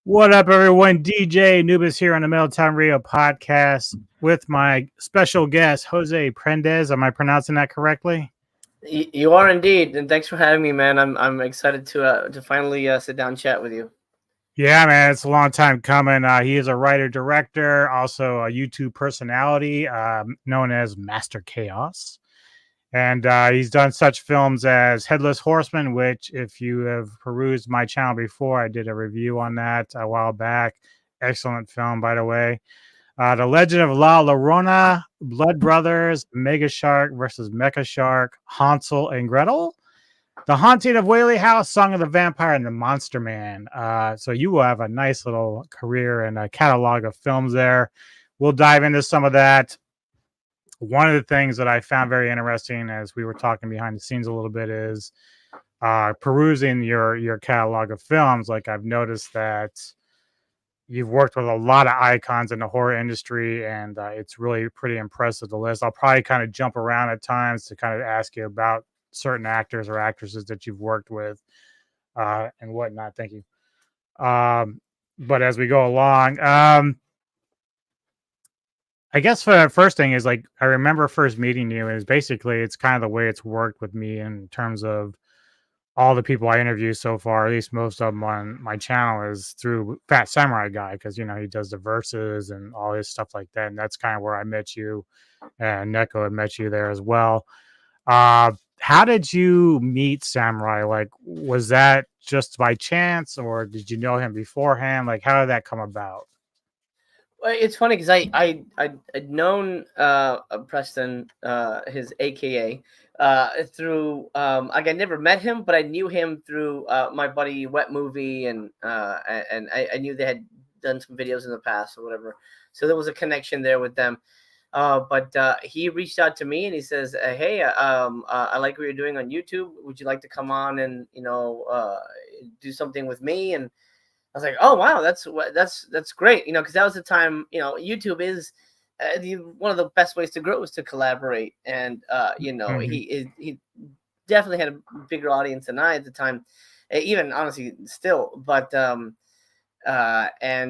What up, everyone? DJ Anubis here on the Middletown Radio podcast with my special guest, Jose Prendes. Am I pronouncing that correctly? You are indeed, and thanks for having me, man. I'm excited to finally sit down and chat with you. Yeah, man, it's a long time coming. He is a writer, director, also a YouTube personality known as Master Chaos. And he's done such films as Headless Horseman, which, if you have perused my channel before, I did a review on that a while back. Excellent film, by the way. The Legend of La Llorona, Blood Brothers, Mega Shark versus Mecha Shark, Hansel and Gretel, The Haunting of Whaley House, Song of the Vampire, and The Monster Man. So you will have a nice little career and a catalog of films there. We'll dive into some of that. One of the things that I found very interesting as we were talking behind the scenes a little bit is perusing your catalog of films. Like, I've noticed that you've worked with a lot of icons in the horror industry, and it's really pretty impressive, the list. I'll probably kind of jump around at times to kind of ask you about certain actors or actresses that you've worked with and whatnot. Thank you. But as we go along, I guess for the first thing is, like, I remember first meeting you, is basically it's kind of the way it's worked with me in terms of all the people I interview so far, at least most of them on my channel, is through Fat Samurai Guy, because he does the verses and all his stuff like that, and that's kind of where I met you, and Neko had met you there as well. How did you meet Samurai? Like, was that just by chance, or did you know him beforehand? Like, how did that come about? Well, it's funny because I'd known Preston, his AKA, through like I never met him, but I knew him through my buddy Wet Movie, and I knew they had done some videos in the past or whatever. So there was a connection there with them. But he reached out to me and he says, "Hey, I like what you're doing on YouTube. Would you like to come on and do something with me?" And I was like, "Oh wow, that's great." Because that was the time. YouTube is one of the best ways to grow is to collaborate, and Mhm. he definitely had a bigger audience than I at the time, even honestly still. But and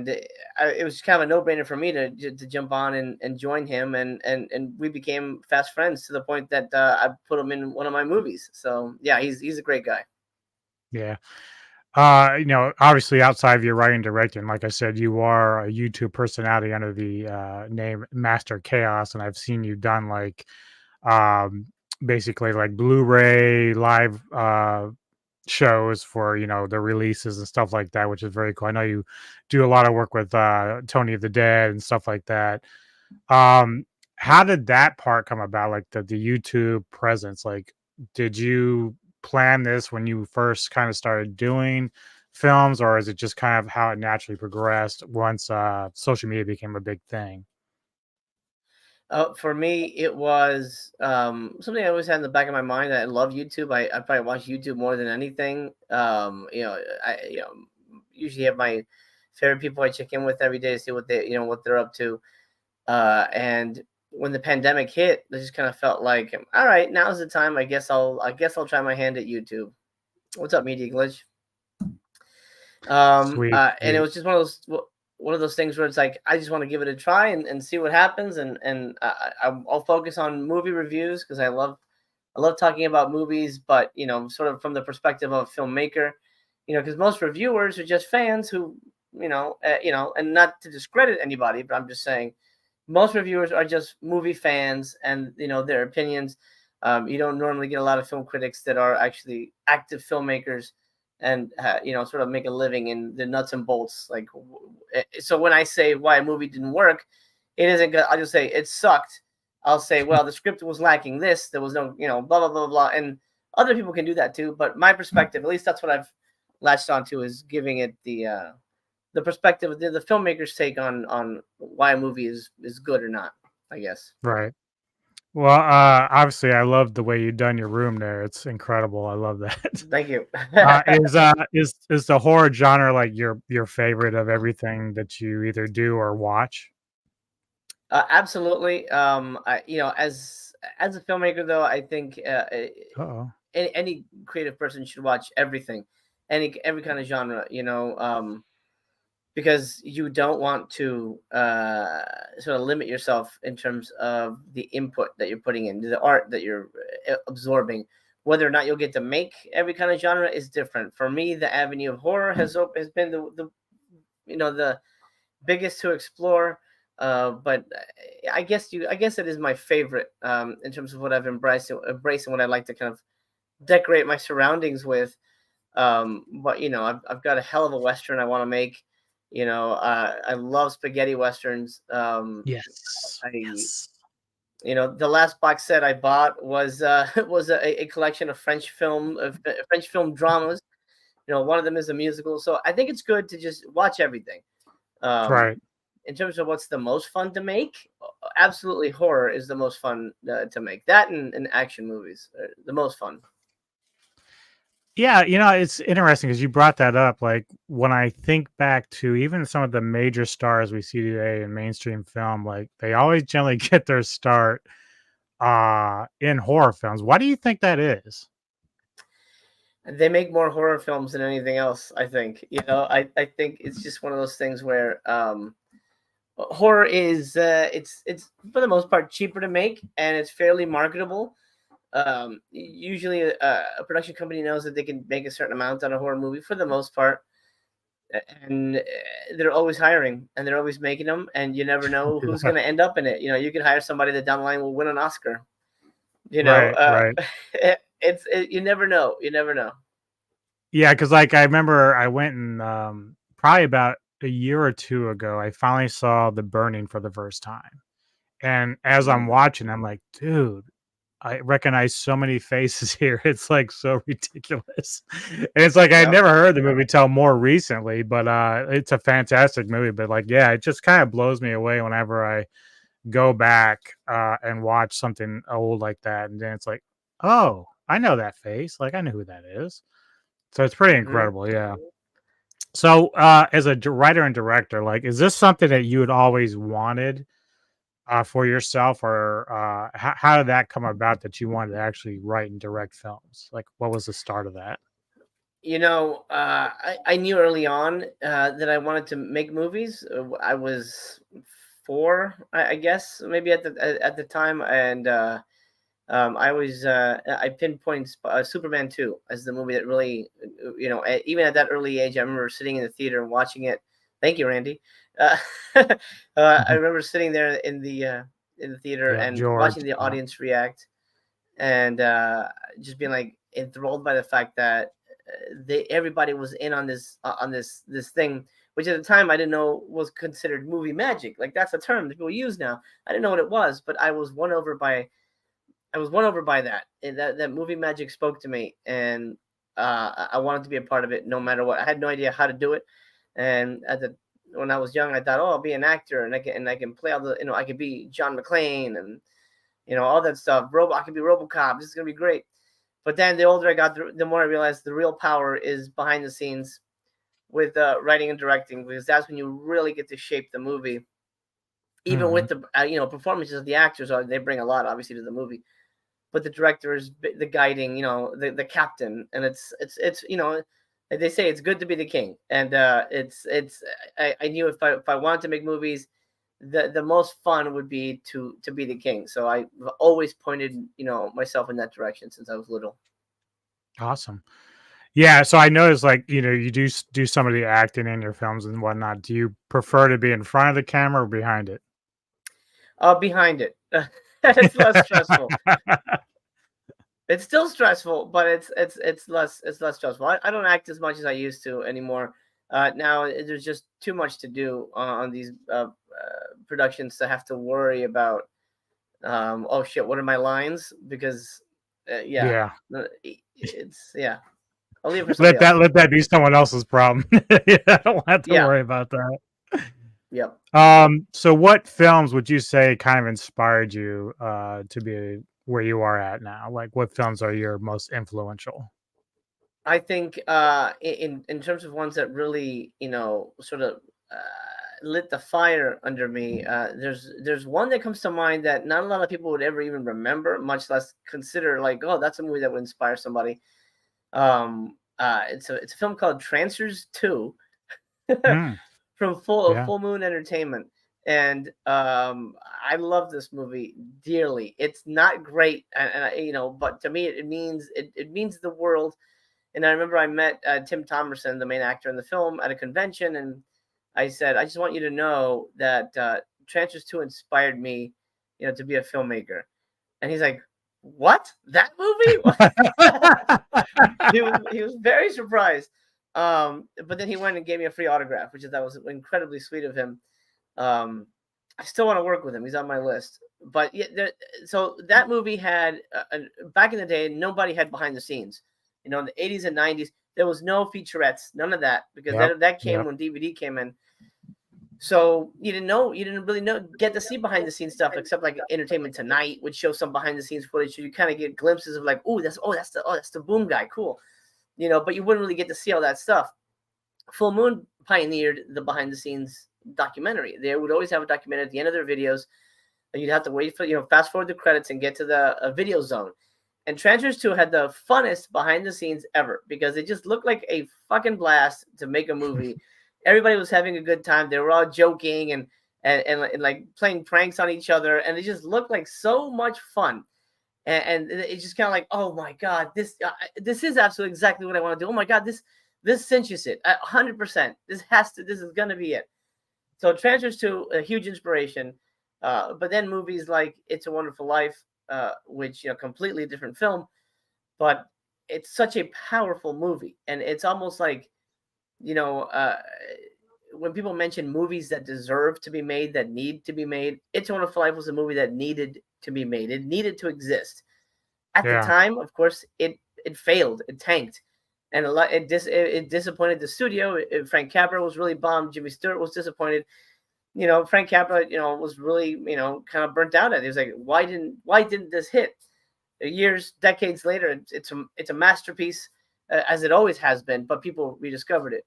it was kind of a no-brainer for me to jump on and join him, and we became fast friends to the point that I put him in one of my movies. So yeah, he's a great guy. Yeah. Obviously outside of your writing and directing, like I said, you are a YouTube personality under the name Master Chaos, and I've seen you done like um, basically like Blu-ray live shows for the releases and stuff like that, which is very cool. I know you do a lot of work with Tony of the Dead and stuff like that. Um, how did that part come about? Like the YouTube presence? Like, did you plan this when you first kind of started doing films, or is it just kind of how it naturally progressed once social media became a big thing? For me, it was something I always had in the back of my mind. I love YouTube. I probably watch YouTube more than anything. I usually have my favorite people I check in with every day to see what they're up to. And when the pandemic hit, I just kind of felt like, all right, now's the time. I guess I'll try my hand at YouTube. What's up, Media Glitch? Sweet, And it sweet. was just one of those things where it's like I just want to give it a try and see what happens, and I'll focus on movie reviews because I love talking about movies, but sort of from the perspective of a filmmaker, because most reviewers are just fans who and not to discredit anybody, but I'm just saying most reviewers are just movie fans and their opinions. You don't normally get a lot of film critics that are actually active filmmakers and sort of make a living in the nuts and bolts. Like, so when I say why a movie didn't work, it isn't good. I'll just say it sucked. I'll say, well, the script was lacking this. There was no, blah blah blah blah. And other people can do that too. But my perspective, at least that's what I've latched onto, is giving it the perspective of the filmmaker's take on why a movie is good or not, I guess. Right. Well, obviously, I love the way you've done your room there. It's incredible. I love that. Thank you. Is the horror genre like your favorite of everything that you either do or watch? Absolutely. As a filmmaker, though, I think Uh-oh. any creative person should watch everything, every kind of genre. because you don't want to sort of limit yourself in terms of the input that you're putting in, the art that you're absorbing. Whether or not you'll get to make every kind of genre is different. For me, the avenue of horror has been the the biggest to explore. But I guess it is my favorite in terms of what I've embraced and what I like to kind of decorate my surroundings with. But I've got a hell of a western I want to make. I love spaghetti westerns. Yes. I Yes. The last box set I bought was was a collection of French film dramas. One of them is a musical, so I think it's good to just watch everything. Um, Right. in terms of what's the most fun to make, absolutely horror is the most fun to make. That and action movies are the most fun. Yeah, it's interesting because you brought that up. Like when I think back to even some of the major stars we see today in mainstream film, like they always generally get their start in horror films. Why do you think that is? They make more horror films than anything else. I think. I think it's just one of those things where horror is it's for the most part cheaper to make, and it's fairly marketable. Usually, a production company knows that they can make a certain amount on a horror movie for the most part, and they're always hiring and they're always making them, and you never know who's going to end up in it. You could hire somebody that down the line will win an Oscar. You know, Right, uh, right. you never know. You never know. Yeah, because like I remember I went and probably about a year or two ago, I finally saw The Burning for the first time. And as I'm Mm. watching, I'm like, dude, I recognize so many faces here. It's like so ridiculous. And it's like I Yep. never heard the movie till more recently, but it's a fantastic movie. But like, yeah, it just kind of blows me away whenever I go back and watch something old like that. And then it's like, oh, I know that face. Like I know who that is. So it's pretty Hmm. incredible. Yeah. So as a writer and director, like, is this something that you had always wanted for yourself, or how did that come about that you wanted to actually write and direct films? Like, what was the start of that? I knew early on that I wanted to make movies. I was 4, I guess, maybe at the time, and I pinpoint Superman 2 as the movie that really, even at that early age, I remember sitting in the theater and watching it. Thank you, Randy. Uh, I Mhm. remember sitting there in the theater Yeah, and George. watching the audience react, and just being like enthralled by the fact that everybody was in on this thing, which at the time I didn't know was considered movie magic. Like that's a term that people use now. I didn't know what it was, but I was won over by that. And that movie magic spoke to me, and I wanted to be a part of it, no matter what. I had no idea how to do it, and when I was young, I thought, oh, I'll be an actor, and I can play all the, I could be John McClane, and all that stuff. I could be RoboCop. This is gonna be great. But then the older I got, the more I realized the real power is behind the scenes with writing and directing, because that's when you really get to shape the movie. Even Hmm. with the performances of the actors, they bring a lot obviously to the movie, but the director is the guiding, the captain, and it's they say it's good to be the king, and I knew if I wanted to make movies, the most fun would be to be the king. So I've always pointed myself in that direction since I was little. Awesome. Yeah, so I noticed, like, you do some of the acting in your films and whatnot. Do you prefer to be in front of the camera or behind it? Behind it, it's less stressful. It's still stressful, but it's less stressful. I don't act as much as I used to anymore. Now there's just too much to do on these productions to have to worry about. Oh shit, what are my lines? Because yeah, Yeah. it's yeah. I'll leave it for somebody Let that else. let that be someone else's problem. Yeah, I don't have to Yeah. worry about that. Yep. So what films would you say kind of inspired you to be where you are at now? Like what films are your most influential? I think in terms of ones that really sort of lit the fire under me, there's one that comes to mind that not a lot of people would ever even remember, much less consider like, oh, that's a movie that would inspire somebody. It's a film called Trancers 2. Mm. from Yeah. Full Moon Entertainment, and I love this movie dearly. It's not great, but to me it means the world. And I remember I met Tim Thomerson, the main actor in the film, at a convention, and I said, I just want you to know that Transfers 2 inspired me, to be a filmmaker. And he's like, "What? That movie?" He was very surprised. But then he went and gave me a free autograph, which that was incredibly sweet of him. Um, I still want to work with him. He's on my list. But yeah, so that movie had back in the day, nobody had behind the scenes. In the 80s and 90s, there was no featurettes, none of that, because Yep. that came Yep. when DVD came in. So you didn't really get to see behind the scenes stuff, except like Entertainment Tonight would show some behind the scenes footage, so you kind of get glimpses of like, that's the boom guy, cool, but you wouldn't really get to see all that stuff. Full Moon pioneered the behind the scenes documentary. They would always have a documentary at the end of their videos, and you'd have to wait for fast forward the credits and get to the video zone. And Transfers 2 had the funnest behind the scenes ever, because it just looked like a fucking blast to make a movie. Everybody was having a good time. They were all joking and like playing pranks on each other, and it just looked like so much fun. And it's just kind of like, oh my god, this is absolutely exactly what I want to do. Oh my god, this cinches it 100%. This is gonna be it. So Transfers 2, a huge inspiration. But then movies like It's a Wonderful Life, which completely different film, but it's such a powerful movie, and it's almost like when people mention movies that deserve to be made, that need to be made, It's a Wonderful Life was a movie that needed to be made. It needed to exist. At the Yeah. time, of course, it failed. It tanked, and it disappointed the studio. Frank Capra was really bummed. Jimmy Stewart was disappointed. Frank Capra, was really, kind of burnt out at it. He was like, why didn't this hit? Decades later, it's a masterpiece, as it always has been, but people rediscovered it.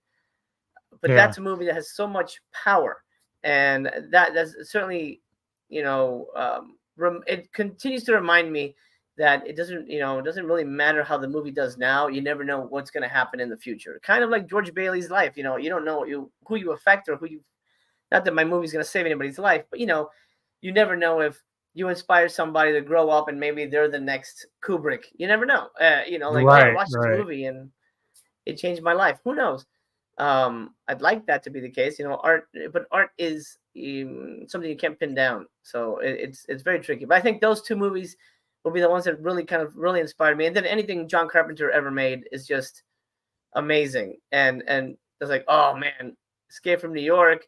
But Yeah. that's a movie that has so much power, and that's certainly, it continues to remind me that it doesn't really matter how the movie does now. You never know what's going to happen in the future. Kind of like George Bailey's life. You don't know who you affect, or who you. Not that my movie's going to save anybody's life, but you never know if you inspire somebody to grow up and maybe they're the next Kubrick. You never know. Like, oh, I watched this movie and it changed my life. Who knows? I'd like that to be the case. But art is something you can't pin down. So it's very tricky. But I think those two movies will be the ones that really inspired me. And then anything John Carpenter ever made is just amazing. And it's like, oh man, Escape from New York.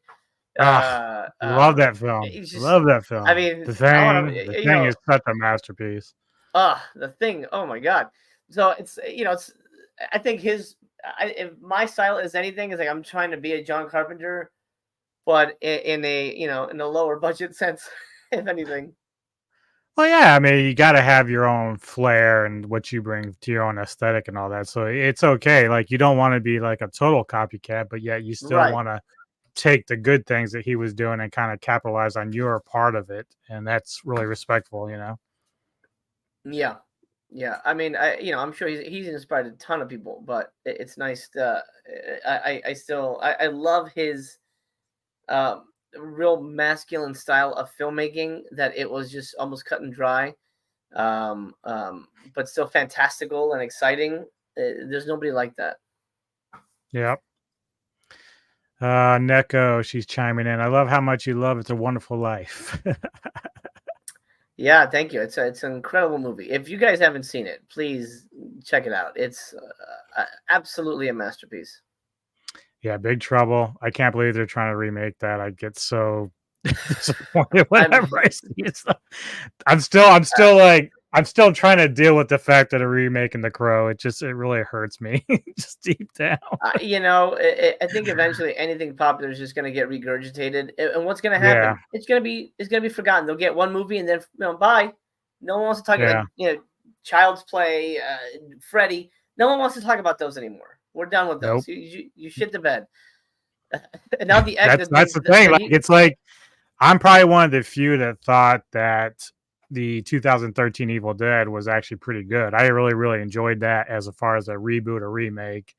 Love that film. Love that film. I mean, The Thing is such a masterpiece. The Thing. Oh my god. So it's I think if my style is anything, is like I'm trying to be a John Carpenter, but in a lower budget sense, if anything. Well, yeah, I mean, you got to have your own flair and what you bring to your own aesthetic and all that. So it's okay. Like, you don't want to be like a total copycat, but yet you still Right. want to take the good things that he was doing and kind of capitalize on your part of it. And that's really respectful, Yeah. Yeah. I mean, I'm sure he's inspired a ton of people, but it's nice to, I love his real masculine style of filmmaking, that it was just almost cut and dry, but still fantastical and exciting. There's nobody like that. Yep. Neko, she's chiming in. I love how much you love It's a Wonderful Life. Yeah, thank you. It's an incredible movie. If you guys haven't seen it, please check it out. It's absolutely a masterpiece. Yeah, Big Trouble. I can't believe they're trying to remake that. I get so disappointed whenever I see it. I'm still trying to deal with the fact that they're remaking The Crow. It really hurts me just deep down. I think eventually anything popular is just going to get regurgitated, and what's going to happen? Yeah. It's going to be forgotten. They'll get one movie and then bye. No one wants to talk about Child's Play, Freddy. No one wants to talk about those anymore. We're done with those. Nope. You shit the bed. And now that's the thing. It's like, I'm probably one of the few that thought that the 2013 Evil Dead was actually pretty good. I really, really enjoyed that as far as a reboot or remake.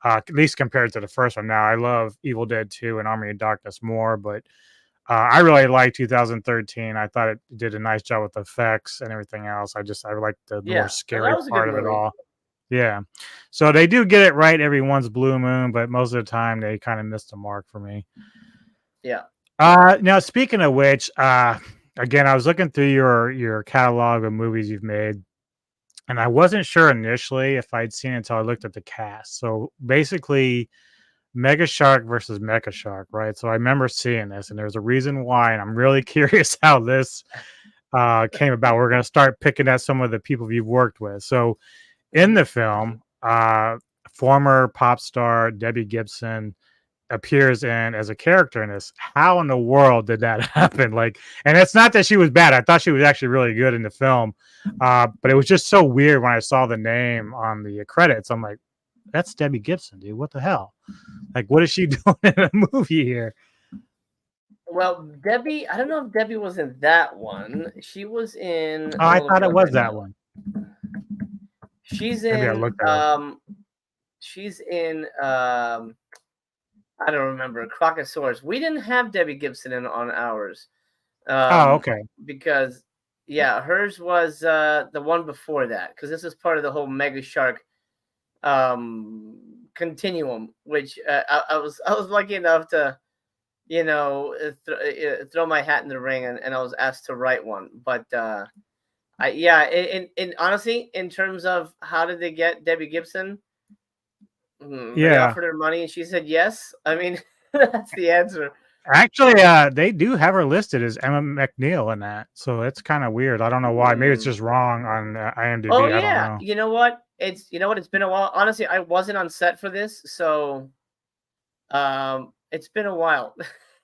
at least compared to the first one. Now I love Evil Dead 2 and Army of Darkness more, but I really liked 2013. I thought it did a nice job with the effects and everything else. I liked the more Yeah, scary that was a good part of it movie. all. Yeah. So they do get it right every once blue moon, but most of the time they kind of miss the mark for me. Yeah. Now speaking of which, again, I was looking through your catalog of movies you've made, and I wasn't sure initially if I'd seen it until I looked at the cast. So basically, Mega Shark versus Mecha Shark, right? So I remember seeing this, and there's a reason why, and I'm really curious how this came about. We're going to start picking at some of the people you've worked with. So in the film, former pop star Debbie Gibson appears in as a character in this. How in the world did that happen? Like, and it's not that she was bad. I thought she was actually really good in the film, but it was just so weird when I saw the name on the credits. I'm like, that's Debbie Gibson, dude. What the hell? Like, what is she doing in a movie here? Well, Debbie, I don't know if Debbie was in that one. She was in. Oh, I'm I gonna look thought it it up was right that now. one. She's Maybe I in. looked that up. She's in. I don't remember. Crocosaurus. We didn't have Debbie Gibson in on ours. Oh, Um, okay. because yeah, hers was the one before that. Because this is part of the whole Mega Shark continuum, which I was lucky enough to throw my hat in the ring, and I was asked to write one. But in honestly, in terms of how did they get Debbie Gibson, they Yeah. offered her money and she said yes. I mean, that's the answer. Actually, they do have her listed as Emma McNeil in that, so it's kind of weird. I don't know why. Maybe it's Hmm. just wrong on Oh IMDb. I don't yeah, know. It's been a while. Honestly, I wasn't on set for this, so it's been a while,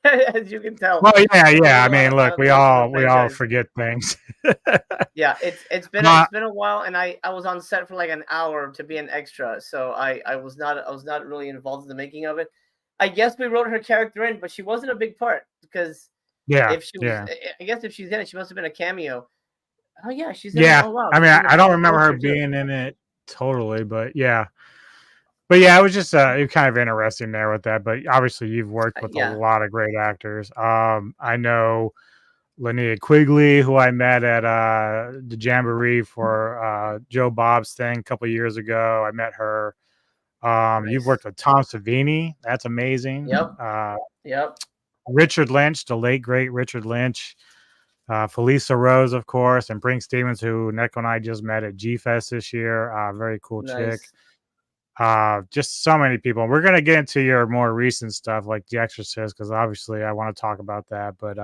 as you can tell. Well, yeah, It's been yeah. a I while mean, look, we for the all franchise. forget things. Yeah, uh, it's been a while, and I was on set for like an hour to be an extra, so I was not really involved in the making of it. I guess we wrote her character in, but she wasn't a big part because yeah, if she was, yeah, I guess if she's in it, she must have been a cameo. Oh yeah, she's in it. yeah. Oh wow, I mean, she's in I don't the remember her poster too. being in it totally, but yeah. But yeah, it was just it was kind of interesting there with that. But obviously, you've worked with a Yeah, lot of great actors. I know Linnea Quigley, who I met at the Jamboree for Joe Bob's thing a couple years ago. I met her. You've nice. worked with Tom Savini. That's amazing. Yep, yep, Richard Lynch, the late great Richard Lynch. Felisa Rose, of course, and Brink Stevens, who Neko and I just met at G Fest this year. Very cool chick. nice. Just so many people. We're gonna get into your more recent stuff like The Exorcist, because obviously I want to talk about that. But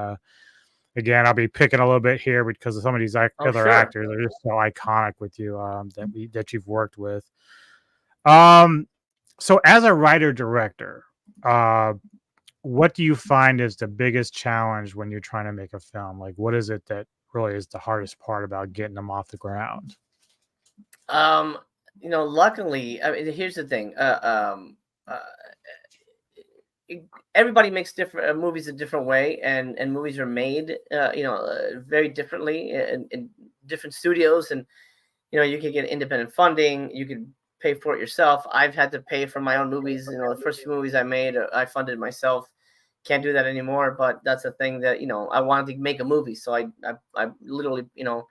again, I'll be picking a little bit here because of some of these Oh other sure. actors are just so iconic with you that you've worked with. Um, so as a writer director, uh, what do you find is the biggest challenge when you're trying to make a film? Like, what is it that really is the hardest part about getting them off the ground? Um, luckily, I mean, here's the thing. Uh, Everybody makes different movies a different way, and movies are made very differently in different studios, and you can get independent funding, you can pay for it yourself. I've had to pay for my own movies. The first few movies I made, I funded myself. Can't do that anymore, but that's a thing that I wanted to make a movie, so I literally put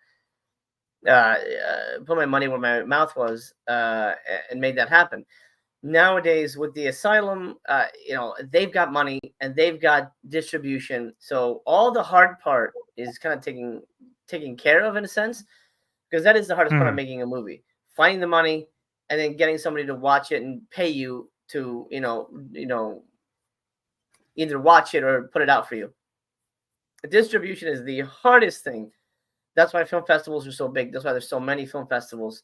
my money where my mouth was, and made that happen. Nowadays with the asylum, they've got money and they've got distribution, so all the hard part is kind of taken care of in a sense, because that is the hardest part of Hmm. making a movie: finding the money and then getting somebody to watch it and pay you to either watch it or put it out for you. The distribution is the hardest thing. That's why film festivals are so big. That's why there's so many film festivals.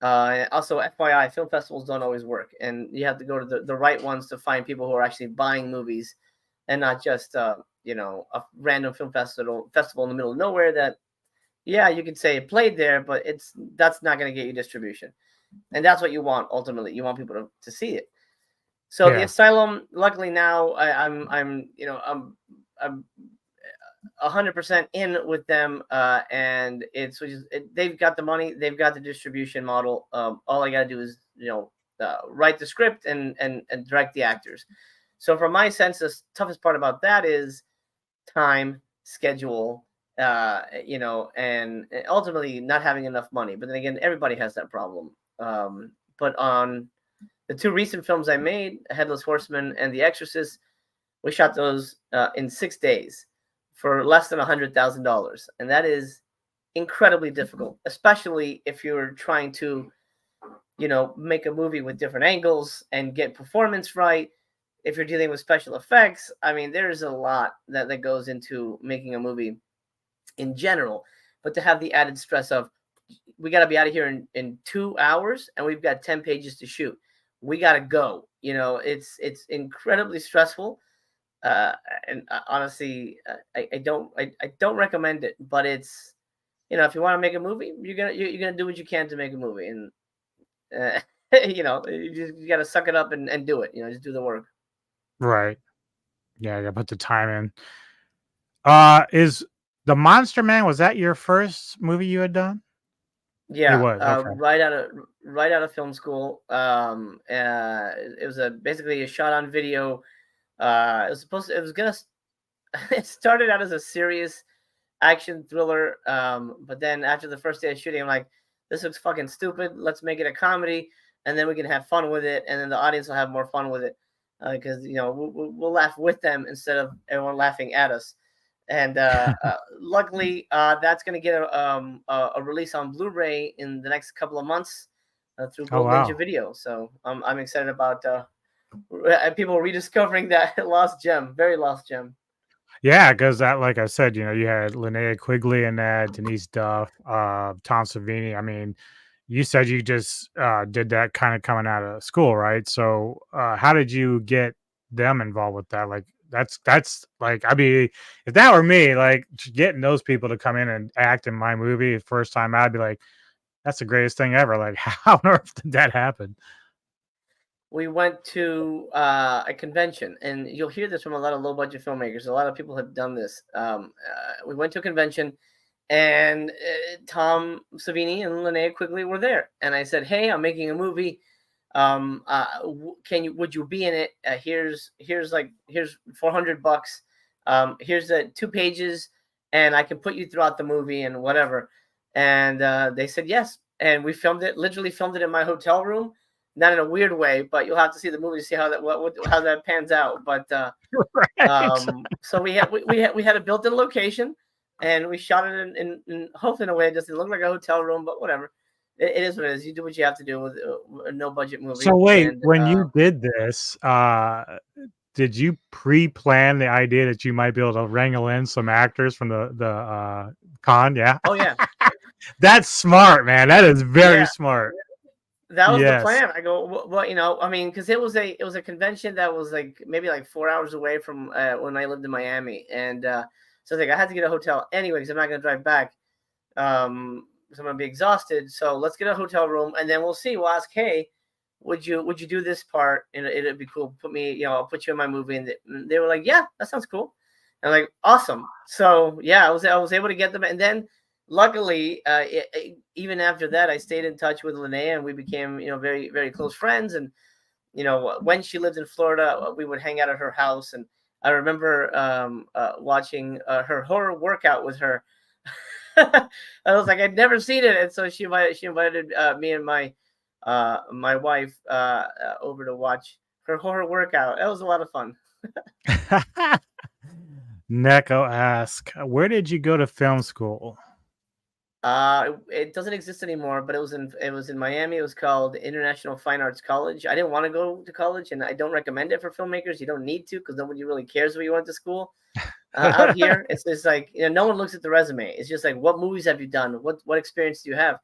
And also, FYI, film festivals don't always work, and you have to go to the right ones to find people who are actually buying movies, and not just a random film festival in the middle of nowhere. That, yeah, you could say it played there, but that's not going to get you distribution, and that's what you want ultimately. You want people to see it. So the Yeah. asylum, luckily now, I'm 100% in with them, and they've got the money, they've got the distribution model. All I got to do is write the script and direct the actors. So from my sense, the toughest part about that is time, schedule, and ultimately not having enough money. But then again, everybody has that problem. But on the two recent films I made, Headless Horseman and The Exorcist, we shot those in 6 days for less than $100,000, and that is incredibly difficult, especially if you're trying to, make a movie with different angles and get performance right. If you're dealing with special effects, I mean, there's a lot that goes into making a movie in general. But to have the added stress of, we got to be out of here in 2 hours and we've got 10 pages to shoot. We got to go. It's incredibly stressful. And honestly, I don't recommend it. But it's, if you want to make a movie, you're gonna do what you can to make a movie, and you got to suck it up and do it. Just do the work. Right. Yeah, I gotta put the time in. Is The Monster Man, was that your first movie you had done? It Yeah, was, okay. right out of film school. It was basically a shot on video. It was gonna. It started out as a serious action thriller, but then after the first day of shooting, I'm like, this looks fucking stupid. Let's make it a comedy, and then we can have fun with it, and then the audience will have more fun with it, because we'll laugh with them instead of everyone laughing at us. And luckily, that's going to get a release on Blu-ray in the next couple of months through Oh, Gold wow. Ninja Video. So I'm excited about people rediscovering that lost gem, very lost gem. Yeah, because that, like I said, you had Linnea Quigley in that, Denise Duff, Tom Savini. I mean, you said you just did that kind of coming out of school, right? So, how did you get them involved with that? Like, that's like, I mean, if that were me, like getting those people to come in and act in my movie first time, I'd be like, that's the greatest thing ever. Like, how on earth did that happen? We went to a convention, and you'll hear this from a lot of low budget filmmakers. A lot of people have done this. We went to a convention, and Tom Savini and Linnea Quigley were there, and I said, "Hey, I'm making a movie. Would you be in it? Here's $400. Here's the 2 pages, and I can put you throughout the movie and whatever." And they said yes, and we literally filmed it in my hotel room. Not in a weird way, but you'll have to see the movie to see how that pans out. But Right. so we had a built-in location, and we shot it in hopefully in a way it doesn't look like a hotel room, but whatever. It is what it is. You do what you have to do with a no budget movie. So wait, And when you did this, did you pre-plan the idea that you might be able to wrangle in some actors from the con? Yeah. oh yeah, That's smart, man. That is very yeah. smart. That was the Yes. plan. I go, well, I mean, because it was a convention that was like maybe like 4 hours away from when I lived in Miami, and so I had to get a hotel anyway because I'm not gonna drive back. So I'm gonna be exhausted. So let's get a hotel room, and then we'll see. We'll ask, hey, would you do this part? And it'd be cool. Put me, I'll put you in my movie. And they were like, yeah, that sounds cool. And I'm like, awesome. So yeah, I was able to get them, and then luckily, even after that, I stayed in touch with Linnea, and we became, very, very close friends. And, when she lived in Florida, we would hang out at her house. And I remember watching her horror workout with her. I was like, I'd never seen it. And so she invited me and my wife over to watch her horror workout. That was a lot of fun. Neko ask, where did you go to film school? It doesn't exist anymore, but it was in Miami. It was called International Fine Arts College. I didn't want to go to college, and I don't recommend it for filmmakers. You don't need to, because nobody really cares where you went to school. Out here, it's just like, no one looks at the resume. It's just like, what movies have you done? What experience do you have?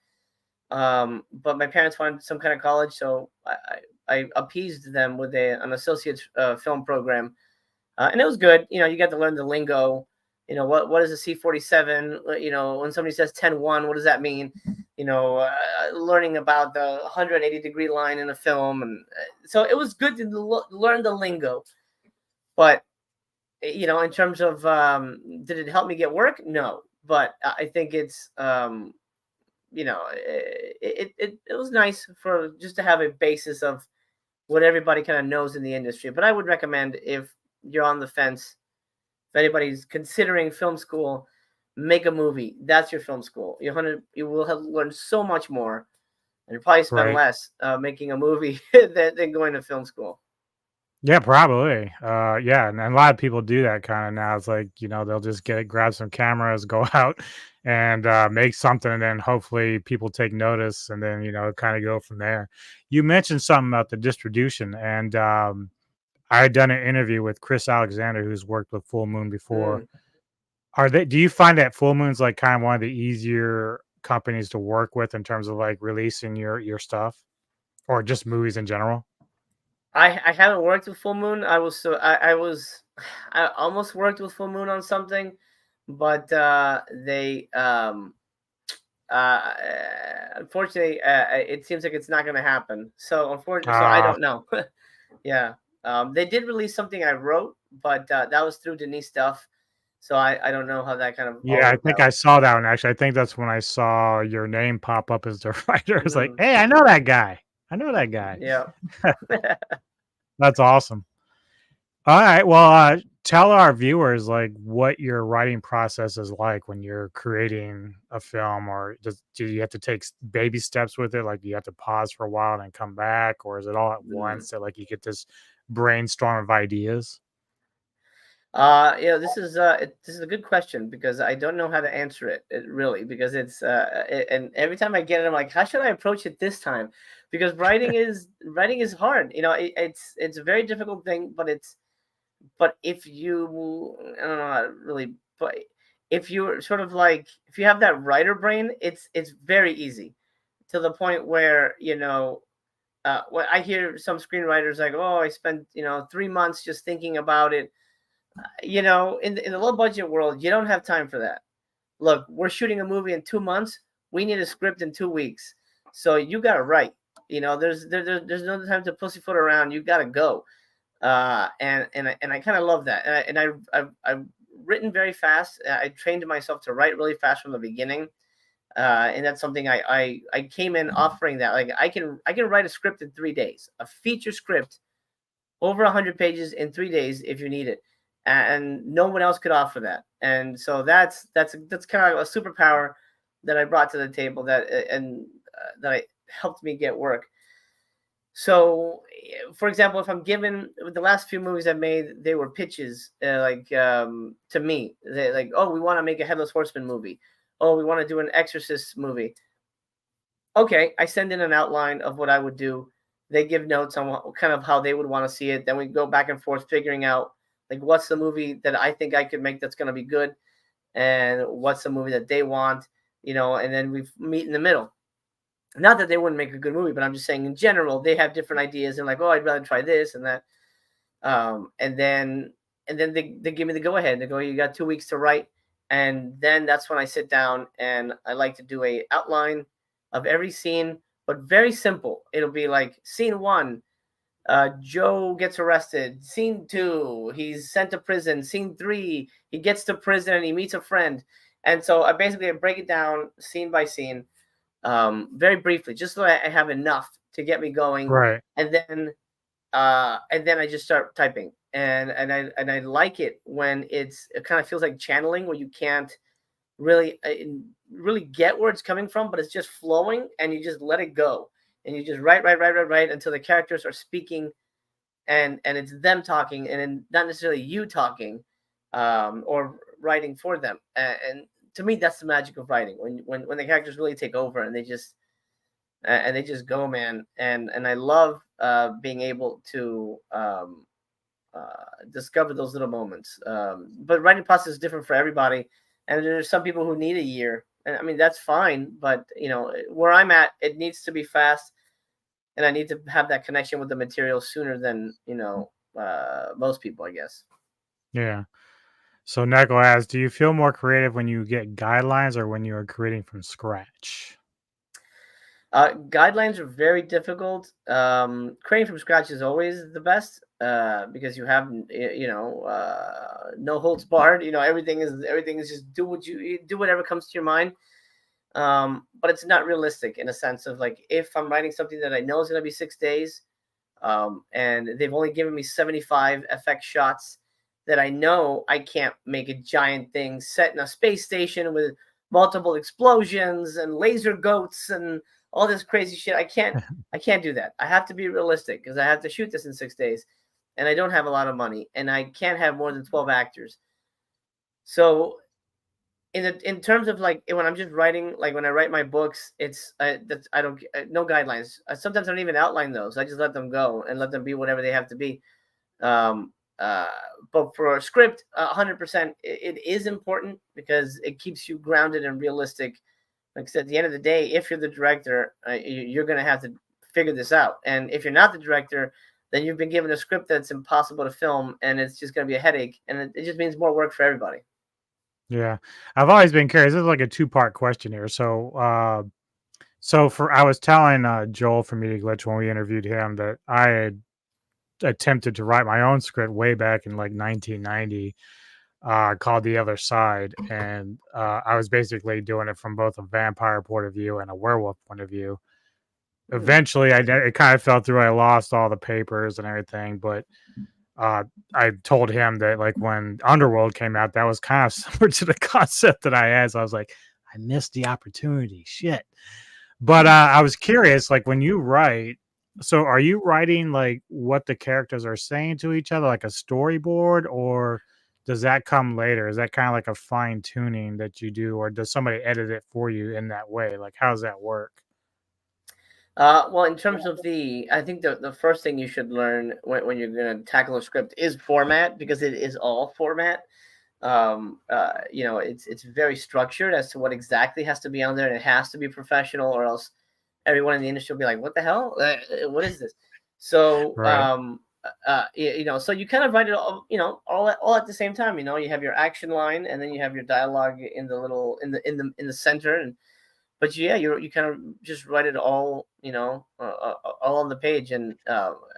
But my parents wanted some kind of college, so I appeased them with an associate's film program, and it was good. You got to learn the lingo. What is a C-47? When somebody says 10-1, what does that mean? Learning about the 180-degree line in a film, and so it was good to learn the lingo. But in terms of did it help me get work? No, but I think it's it was nice for just to have a basis of what everybody kind of knows in the industry. But I would recommend, if you're on the fence, if anybody's considering film school, make a movie. That's your film school. You will have learned so much more, and you probably spend Right. less making a movie than going to film school. Yeah, probably. Yeah, and a lot of people do that kind of now. It's like, they'll just grab some cameras, go out and make something, and then hopefully people take notice, and then, kind of go from there. You mentioned something about the distribution, and I had done an interview with Chris Alexander, who's worked with Full Moon before. Mm. Do you find that Full Moon's like kind of one of the easier companies to work with in terms of like releasing your stuff or just movies in general? I haven't worked with Full Moon. I almost worked with Full Moon on something, but they uh, unfortunately, it seems like it's not going to happen. So unfortunately, so I Uh, don't know. Yeah, they did release something I wrote, but that was through Denise Duff. So I don't know how that kind of all Yeah, I worked think out. I saw that one actually. I think that's when I saw your name pop up as the writer. I was like, Mm, "Hey, I know that guy. I know that guy." yeah. That's awesome. All right, well, tell our viewers like what your writing process is like when you're creating a film, or do you have to take baby steps with it? Like, do you have to pause for a while and then come back, or is it all at Mm. once that like you get this brainstorm of ideas? This is a good question because I don't know how to answer it really, because and every time I get it, I'm like, how should I approach it this time? Because writing is hard. It's a very difficult thing, but if you, I don't know how to really, but if you're sort of like, if you have that writer brain, it's very easy, to the point where, when I hear some screenwriters like, oh, I spent 3 months just thinking about it. In the low budget world, you don't have time for that. Look, we're shooting a movie in 2 months. We need a script in 2 weeks. So you got to write. There's no time to pussyfoot around. You got to go. And I kind of love that. I've written very fast. I trained myself to write really fast from the beginning. And that's something I came in offering that. Like, I can write a script in 3 days, a feature script over 100 pages in 3 days if you need it, and no one else could offer that. And so that's kind of a superpower that I brought to the table, that I helped me get work. So, for example, if I'm given, with the last few movies I've made, they were pitches, to me. They like, oh, we want to make a Headless Horseman movie. Oh, we want to do an Exorcist movie. Okay, I send in an outline of what I would do. They give notes on kind of how they would want to see it. Then we go back and forth figuring out, like, what's the movie that I think I could make that's going to be good, and what's the movie that they want, and then we meet in the middle. Not that they wouldn't make a good movie, but I'm just saying in general they have different ideas, and like, oh, I'd rather try this and that. And then they give me the go ahead. They go, you got 2 weeks to write, and then that's when I sit down and I like to do a outline of every scene, but very simple. It'll be like scene one, Joe gets arrested. Scene two, he's sent to prison. Scene three, he gets to prison and he meets a friend. And so I basically break it down scene by scene, very briefly, just so I have enough to get me going, Right. and then I just start typing, and I like it when it kind of feels like channeling, where you can't really really get where it's coming from, but it's just flowing, and you just let it go, and you just write until the characters are speaking, and it's them talking, and not necessarily you talking, or writing for them. And to me, that's the magic of writing, when the characters really take over, and they just go, man. And I love being able to discover those little moments. But writing process is different for everybody, and there's some people who need a year, and I mean that's fine. But where I'm at, it needs to be fast, and I need to have that connection with the material sooner than most people, I guess. Yeah. So Neko asks, do you feel more creative when you get guidelines or when you are creating from scratch? Guidelines are very difficult. Creating from scratch is always the best, because you have no holds barred. Everything is just do whatever comes to your mind. but it's not realistic in a sense of like if I'm writing something that I know is going to be 6 days, and they've only given me 75 FX shots that I know I can't make a giant thing set in a space station with multiple explosions and laser goats and all this crazy shit. I can't do that. I have to be realistic because I have to shoot this in 6 days and I don't have a lot of money and I can't have more than 12 actors. So in terms of like when I'm just writing, like when I write my books, it's that's I don't no guidelines. Sometimes I don't even outline those. I just let them go and let them be whatever they have to be. Um, uh, but for a script, 100%, it is important because it keeps you grounded and realistic. Like I said, at the end of the day, if you're the director, you're going to have to figure this out. And if you're not the director, then you've been given a script that's impossible to film, and it's just going to be a headache, and it just means more work for everybody. Yeah. I've always been curious. This is like a two-part question here. So for I was telling Joel from Media Glitch when we interviewed him that I had attempted to write my own script way back in like 1990, called The Other Side, and I was basically doing it from both a vampire point of view and a werewolf point of view. Eventually, it kind of fell through. I lost all the papers and everything, but I told him that like when Underworld came out, that was kind of similar to the concept that I had. So I was like, I missed the opportunity. Shit. But I was curious, like when you write, so are you writing like what the characters are saying to each other, like a storyboard, or does that come later? Is that kind of like a fine tuning that you do, or does somebody edit it for you in that way? Like, how does that work? Well, in terms of I think the first thing you should learn when you're going to tackle a script is format because it is all format. It's very structured as to what exactly has to be on there, and it has to be professional, or else everyone in the industry will be like, "What the hell? What is this?" So, Right. so you kind of write it all, all at the same time. You have your action line, and then you have your dialogue in the little in the center, and but yeah, you kind of just write it all, all on the page, and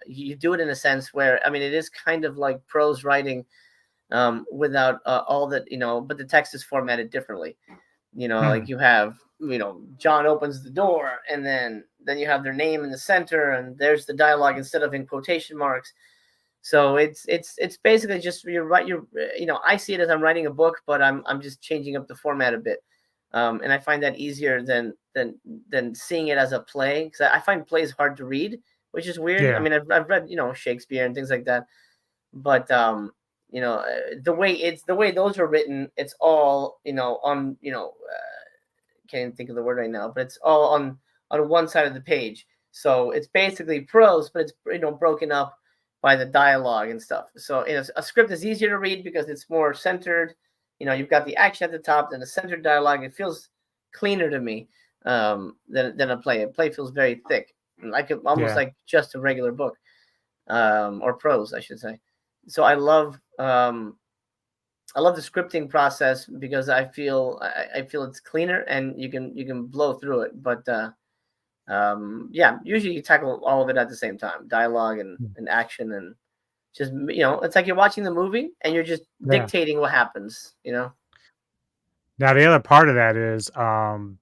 you do it in a sense where I mean, it is kind of like prose writing without all that, but the text is formatted differently. Hmm. Like you have, John opens the door, and then you have their name in the center, and there's the dialogue instead of in quotation marks. So it's basically just I see it as I'm writing a book, but I'm just changing up the format a bit, and I find that easier than seeing it as a play because I find plays hard to read, which is weird. I Yeah. mean, I've read Shakespeare and things like that, but the way those are written, it's all on can't even think of the word right now, but it's all on one side of the page. So it's basically prose, but it's broken up by the dialogue and stuff. So a script is easier to read because it's more centered. You've got the action at the top, then the centered dialogue. It feels cleaner to me than a play. A play feels very thick, like almost Yeah. like just a regular book, or prose, I should say. So I love the scripting process because I feel it's cleaner and you can blow through it. But yeah, usually you tackle all of it at the same time, dialogue and action, and just it's like you're watching the movie and you're just Yeah. dictating what happens. Now the other part of that is, and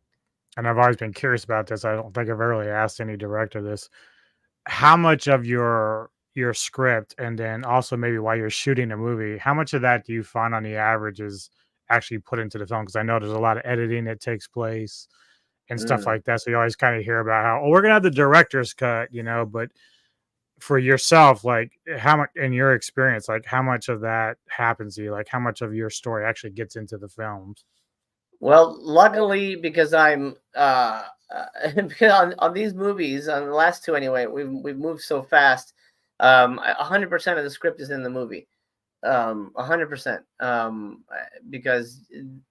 I've always been curious about this. I don't think I've ever really asked any director this. How much of your script, and then also maybe while you're shooting a movie, how much of that do you find on the average is actually put into the film? Because I know there's a lot of editing that takes place and stuff Mm. like that. So you always kind of hear about how, oh, we're gonna have the director's cut, but for yourself, like how much in your experience, like how much of that happens to you? Like how much of your story actually gets into the films? Well, luckily, because I'm because on these movies, on the last two anyway, we've moved so fast. 100% of the script is in the movie. 100%. Because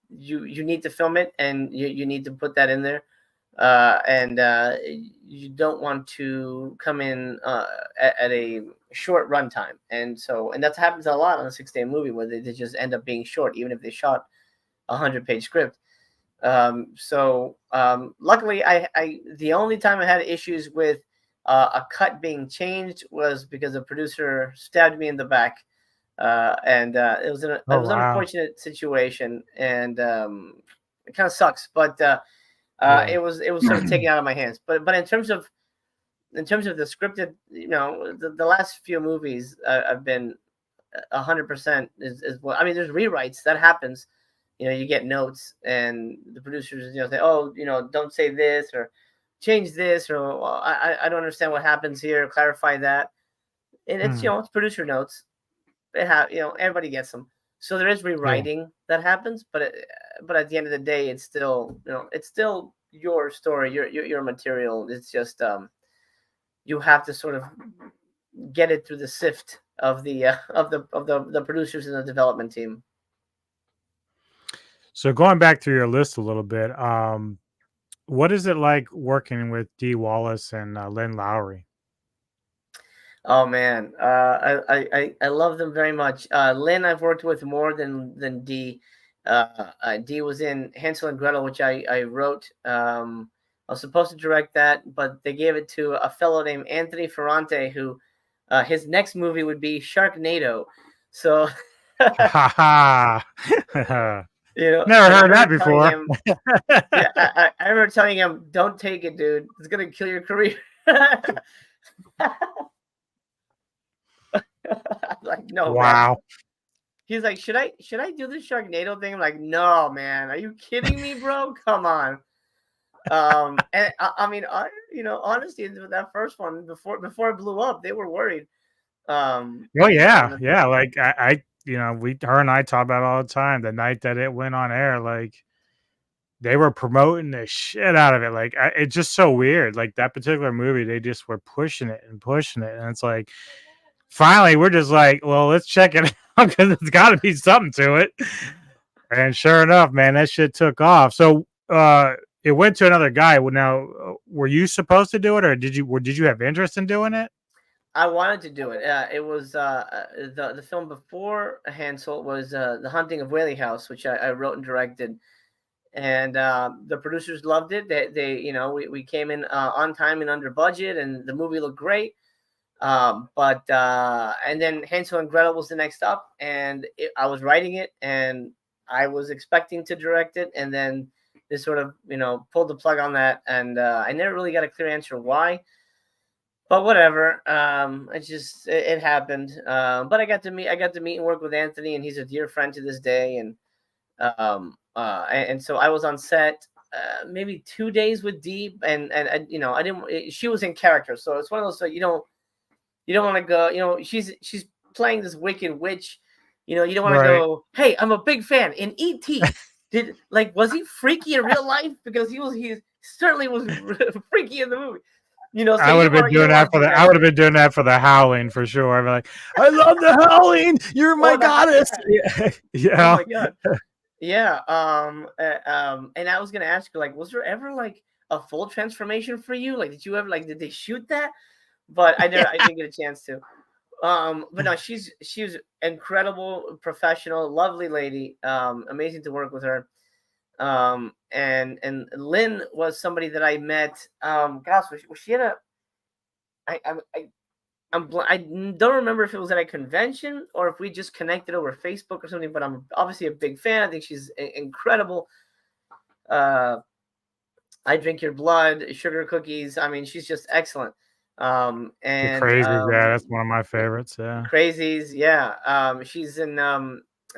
you need to film it and you need to put that in there, and you don't want to come in at a short runtime, and that happens a lot on a 6 day movie where they just end up being short, even if they shot 100-page script. Luckily, I the only time I had issues with a cut being changed was because a producer stabbed me in the back, and it Oh was an wow. unfortunate situation, and it kind of sucks. But Yeah. It was sort of taken out of my hands. But in terms of the scripted, the last few movies I've been 100% is what I mean. There's rewrites that happens. You get notes, and the producers, say, "Oh, don't say this or change this," or well, I don't understand what happens here. Clarify that. And it's Mm. it's producer notes. They have everybody gets them. So there is Yeah. rewriting that happens, but at the end of the day, it's still your story, your material. It's just you have to sort of get it through the sift of the producers and the development team. So going back through your list a little bit, what is it like working with Dee Wallace and Lynn Lowry? Oh man, I love them very much. Lynn, I've worked with more than Dee. Dee was in Hansel and Gretel, which I wrote. I was supposed to direct that, but they gave it to a fellow named Anthony Ferrante, who his next movie would be Sharknado. So, Ha ha! Never and I heard that remember telling before. him, yeah, I remember telling him, "Don't take it, dude. It's gonna kill your career." I'm like, no, man. Wow. He's like, should I do the Sharknado thing? I'm like, no, man. Are you kidding me, bro? Come on. And I mean, honestly, with that first one, before it blew up, they were worried. Oh yeah, And yeah. Like her and I talk about it all the time. The night that it went on air, like they were promoting the shit out of it. Like it's just so weird. Like that particular movie, they just were pushing it and pushing it, and it's like finally we're just like, well, let's check it out because it's got to be something to it. And sure enough, man, that shit took off. So it went to another guy. Now, were you supposed to do it, or did you have interest in doing it? I wanted to do it. It was the film before Hansel was The Hunting of Whaley House, which I wrote and directed. And the producers loved it. They we came in on time and under budget, and the movie looked great. But and then Hansel and Gretel was the next up, and I was writing it, and I was expecting to direct it, and then they sort of pulled the plug on that, and I never really got a clear answer why. But whatever, it happened. But I got to meet and work with Anthony, and he's a dear friend to this day, and so I was on set maybe 2 days with Dee, and I didn't. She was in character, so it's one of those so you don't want to go. She's playing this wicked witch. You don't want to Right. go. Hey, I'm a big fan. In E.T., was he freaky in real life? Because he certainly was freaky in the movie. So I would have been you doing didn't that want to for do the. that I would have shit. been doing that for the Howling for sure. I'd be like, I love the Howling. You're my Oh, goddess. Yeah. oh Yeah. my god. Yeah. And I was gonna ask you, like, was there ever like a full transformation for you? Like, did you ever did they shoot that? But I didn't get a chance to. But no, she was incredible, professional, lovely lady. Amazing to work with her. And Lynn was somebody that I met. Gosh, was she at a? I I don't remember if it was at a convention or if we just connected over Facebook or something. But I'm obviously a big fan. I think she's incredible. Uh, I drink your blood, sugar cookies. I mean, she's just excellent. The And Crazy. Yeah, that's one of my favorites. Yeah. Crazies, yeah. She's in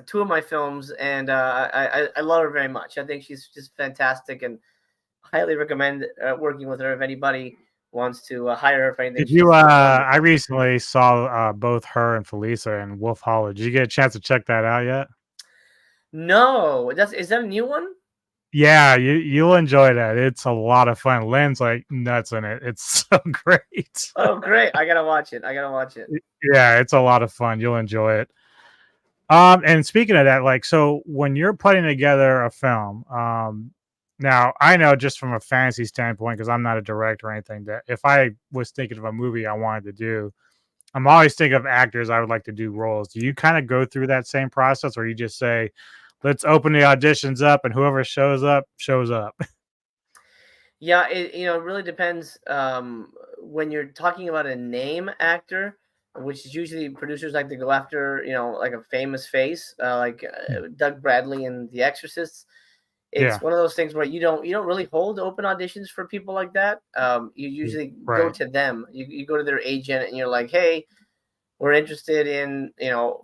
two of my films, and I love her very much. I think she's just fantastic, and highly recommend working with her if anybody wants to hire her for anything. Did you? She's I wonderful. recently saw both her and Felisa in Wolf Hollow. Did you get a chance to check that out yet? No, is that a new one? Yeah, you'll enjoy that. It's a lot of fun. Len's like nuts in it. It's so great. Oh, great! I gotta watch it. I gotta watch it. Yeah, it's a lot of fun. You'll enjoy it. And speaking of that, like, so when you're putting together a film, now I know just from a fantasy standpoint, because I'm not a director or anything, that if I was thinking of a movie I wanted to do, I'm always thinking of actors I would like to do roles. Do you kind of go through that same process, or you just say, let's open the auditions up and whoever shows up, shows up? Yeah, it really depends. When you're talking about a name actor, which is usually producers like to go after, like a famous face, like Doug Bradley in The Exorcists. it's Yeah. one of those things where you don't really hold open auditions for people like that. You usually go Right. to them. You go to their agent and you're like, hey, we're interested in,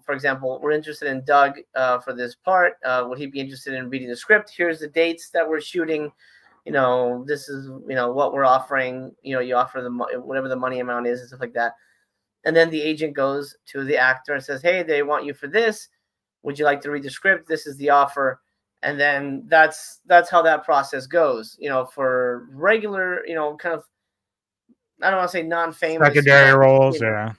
for example, we're interested in Doug for this part. Would he be interested in reading the script? Here's the dates that we're shooting. This is, what we're offering. You offer the whatever the money amount is and stuff like that. And then the agent goes to the actor and says, hey, they want you for this. Would you like to read the script? This is the offer. And then that's how that process goes. For regular, kind of, I don't want to say non-famous, Secondary roles. Yeah.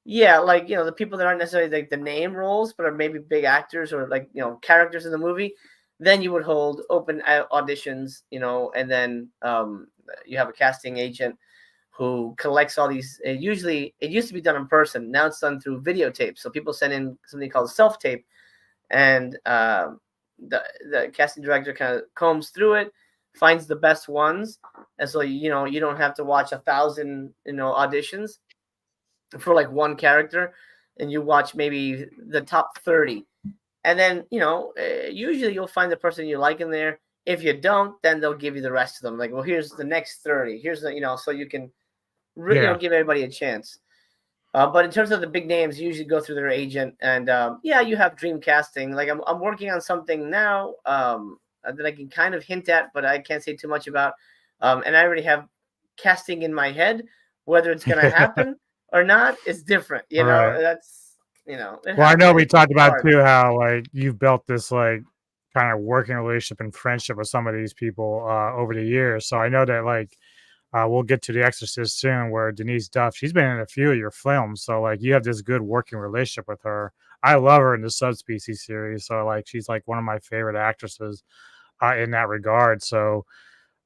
yeah, like the people that aren't necessarily like the name roles, but are maybe big actors or like characters in the movie. Then you would hold open auditions, and then you have a casting agent who collects all these. Usually, it used to be done in person. Now it's done through videotape. So people send in something called self tape, and the casting director kind of combs through it, finds the best ones, and so you don't have to watch 1,000 auditions for like one character, and you watch maybe the top 30, and then usually you'll find the person you like in there. If you don't, then they'll give you the rest of them, like, well, here's the next 30, here's the so you can Yeah. give everybody a chance. But in terms of the big names, you usually go through their agent, and yeah, you have dream casting. Like I'm working on something now that I can kind of hint at, but I can't say too much about. And I already have casting in my head. Whether it's going to happen or not is different. Right. That's it Well, I know happens. we talked It's about hard. too how like you've built this like kind of working relationship and friendship with some of these people over the years. So I know that like we'll get to The Exorcist soon, where Denise Duff, she's been in a few of your films. So like you have this good working relationship with her. I love her in the Subspecies series. So like she's like one of my favorite actresses in that regard. So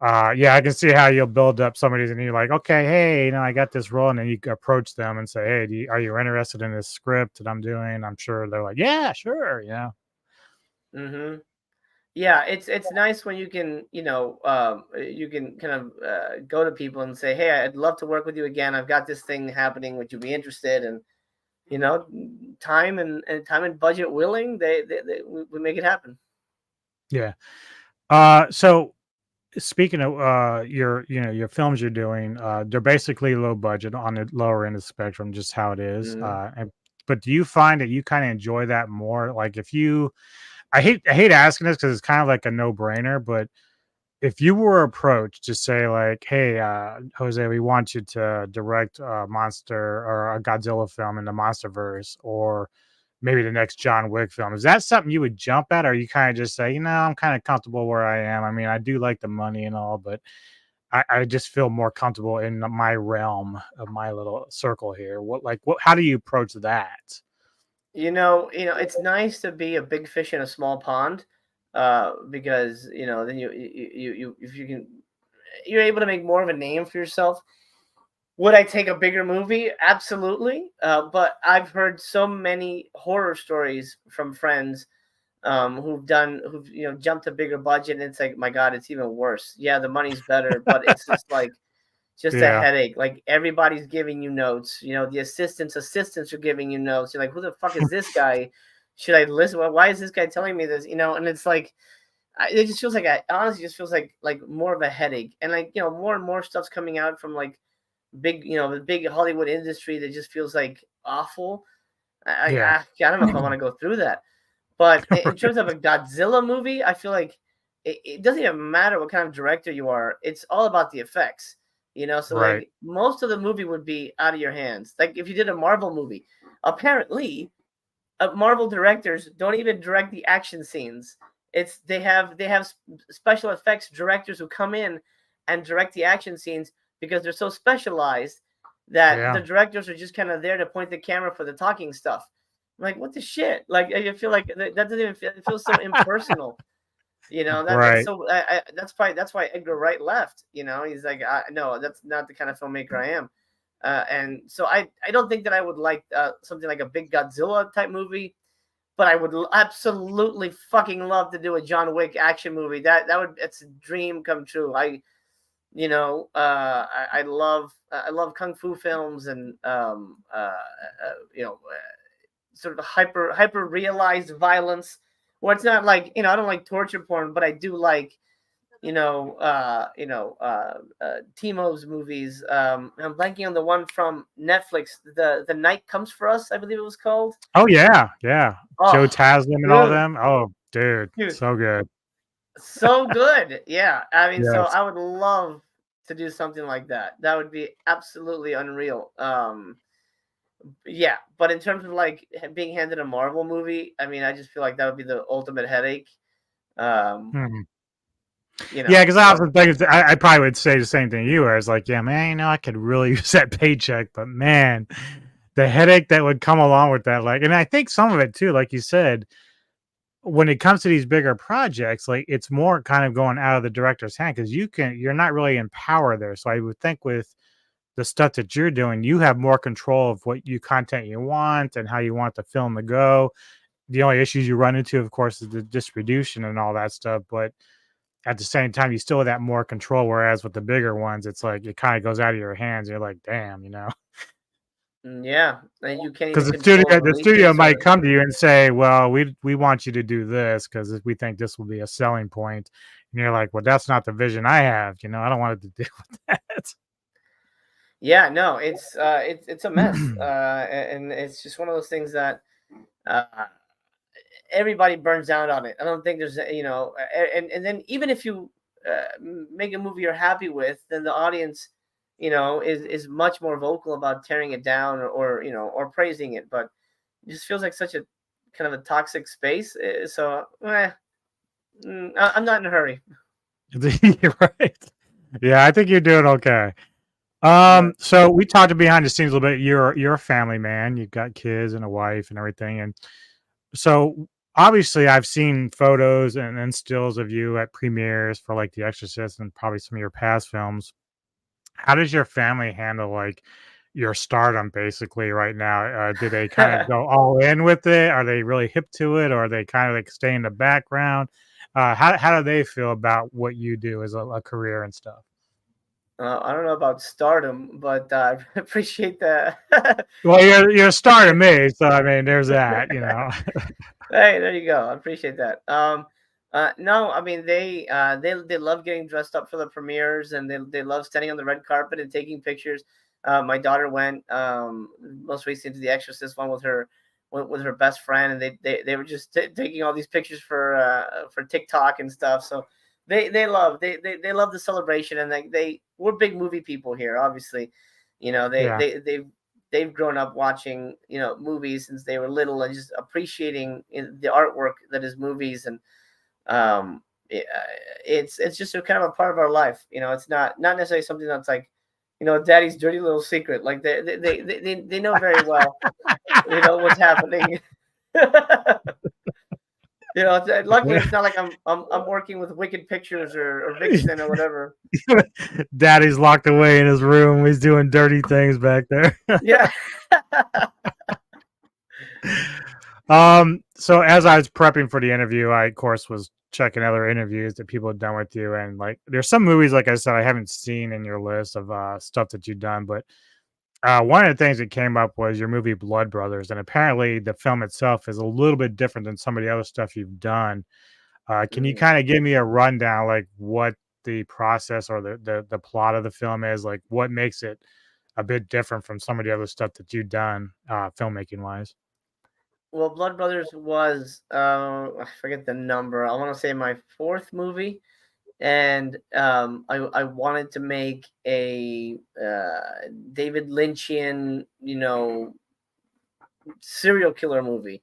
yeah, I can see how you'll build up some of these and you're like, okay, hey, I got this role. And then you approach them and say, hey, are you interested in this script that I'm doing? I'm sure they're like, yeah, sure. Yeah. Hmm. Yeah, it's nice when you can you can kind of go to people and say, hey, I'd love to work with you again. I've got this thing happening. Would you be interested? And you know, time and budget willing, we make it happen. Yeah. So speaking of your your films you're doing, they're basically low budget on the lower end of the spectrum, just how it is. Hmm. But do you find that you kind of enjoy that more? Like if you I hate asking this because it's kind of like a no-brainer, but if you were approached to say like, "Hey, Jose, we want you to direct a monster or a Godzilla film in the MonsterVerse, or maybe the next John Wick film," is that something you would jump at, or you kind of just say, I'm kind of comfortable where I am. I mean, I do like the money and all, but I just feel more comfortable in my realm of my little circle here. How do you approach that? It's nice to be a big fish in a small pond, because then you if you can, you're able to make more of a name for yourself. Would I take a bigger movie? Absolutely. But I've heard so many horror stories from friends who've jumped a bigger budget, and it's like, my God, it's even worse. Yeah, the money's better, but it's just like just a Yeah. headache. Like everybody's giving you notes. The assistants are giving you notes. You're like, who the fuck is this guy? Should I listen? Why is this guy telling me this? And it's like, it just feels like, honestly just feels like more of a headache. And like more and more stuff's coming out from like the big Hollywood industry that just feels like awful. Yeah. I don't know if I want to go through that. But in terms of a Godzilla movie, I feel like it doesn't even matter what kind of director you are. It's all about the effects. So Right. like most of the movie would be out of your hands. Like if you did a Marvel movie, apparently Marvel directors don't even direct the action scenes. They have special effects directors who come in and direct the action scenes because they're so specialized that the Yeah. directors are just kind of there to point the camera for the talking stuff. I'm like, what the shit? Like I feel like that doesn't even feel, it feels so impersonal. That's Right. so that's why Edgar Wright left. He's like, no, that's not the kind of filmmaker I am. And so I don't think that I would like something like a big Godzilla type movie, but I would absolutely fucking love to do a John Wick action movie. It's a dream come true. I love kung fu films and sort of hyper realized violence. Well, it's not like, I don't like torture porn, but I do like, Timo's movies. I'm blanking on the one from Netflix. The Night Comes for Us, I believe it was called. Oh yeah, yeah. Joe Oh, Taslim and all dude, them. Oh, dude, dude, so good. so good. Yeah, I mean, so Yes. I would love to do something like that. That would be absolutely unreal. Yeah, but in terms of like being handed a Marvel movie, I mean, I just feel like that would be the ultimate headache. Um, Mhm. Yeah, because I so also think I probably would say the same thing you were. It's like, yeah, man, I could really use that paycheck, but man, the headache that would come along with that, like, and I think some of it too, like you said, when it comes to these bigger projects, like it's more kind of going out of the director's hand because you're not really in power there. So I would think with the stuff that you're doing, you have more control of what you content you want and how you want the film to go. The only issues you run into, of course, is the distribution and all that stuff. But at the same time, you still have that more control. Whereas with the bigger ones, it's like it kind of goes out of your hands. You're like, damn. yeah, and you can't Because even control the studio releases might or come to you and say, "Well, we want you to do this because we think this will be a selling point," and you're like, "Well, that's not the vision I have. I don't want it to deal with that." yeah, no, it's a mess, and it's just one of those things that uh, everybody burns out on it. I don't think there's and then even if you make a movie you're happy with, then the audience, is much more vocal about tearing it down or praising it. But it just feels like such a kind of a toxic space. So I'm not in a hurry. You're right. Yeah, I think you're doing okay. Yeah. So we talked behind the scenes a little bit. You're a family man. You've got kids and a wife and everything, and so obviously I've seen photos and stills of you at premieres for like The Exorcist and probably some of your past films. How does your family handle like your stardom basically right now? Do they kind of go all in with it? Are they really hip to it, or are they kind of like stay in the background? How do they feel about what you do as a career and stuff? I don't know about stardom, but I appreciate that. Well, you're a star to me, so I mean, there's that. Hey, there you go. I appreciate that. No, I mean they love getting dressed up for the premieres, and they love standing on the red carpet and taking pictures. My daughter went most recently to the Exorcist one with her best friend, and they were just taking all these pictures for TikTok and stuff. So they love the celebration, and we're big movie people here, obviously. Yeah. They've grown up watching movies since they were little and just appreciating the artwork that is movies. And um it's just a kind of a part of our life. It's not necessarily something that's like daddy's dirty little secret. Like they know very well what's happening. Luckily it's not like I'm working with Wicked Pictures or Vixen or whatever. Daddy's locked away in his room. He's doing dirty things back there. Yeah. So as I was prepping for the interview, I of course was checking other interviews that people have done with you, and like there's some movies, like I said, I haven't seen in your list of stuff that you've done, but one of the things that came up was your movie Blood Brothers, and apparently the film itself is a little bit different than some of the other stuff you've done. Can you Mm. kind of give me a rundown, like what the process or the plot of the film is, like what makes it a bit different from some of the other stuff that you've done, filmmaking wise? Well, Blood Brothers was I forget the number. I want to say my fourth movie, and I wanted to make a David Lynchian serial killer movie,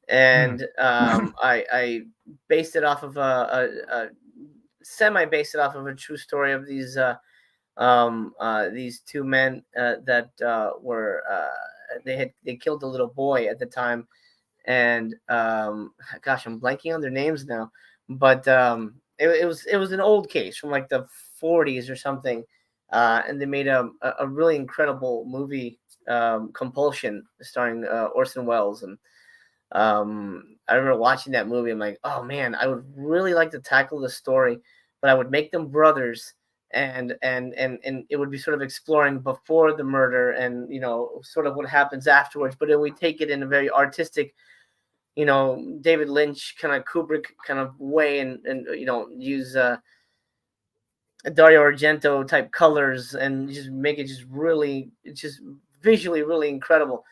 Hmm. and I based it off of a semi based it off of a true story of these two men that were they killed a little boy at the time. And gosh, I'm blanking on their names now, but it was an old case from like the 40s or something, and they made a really incredible movie, Compulsion, starring Orson Welles. And I remember watching that movie. I'm like, oh man, I would really like to tackle the story, but I would make them brothers, and it would be sort of exploring before the murder and sort of what happens afterwards. But then we take it in a very artistic, David Lynch kind of Kubrick kind of way, and use Dario Argento type colors and just make it just really, it's just visually really incredible.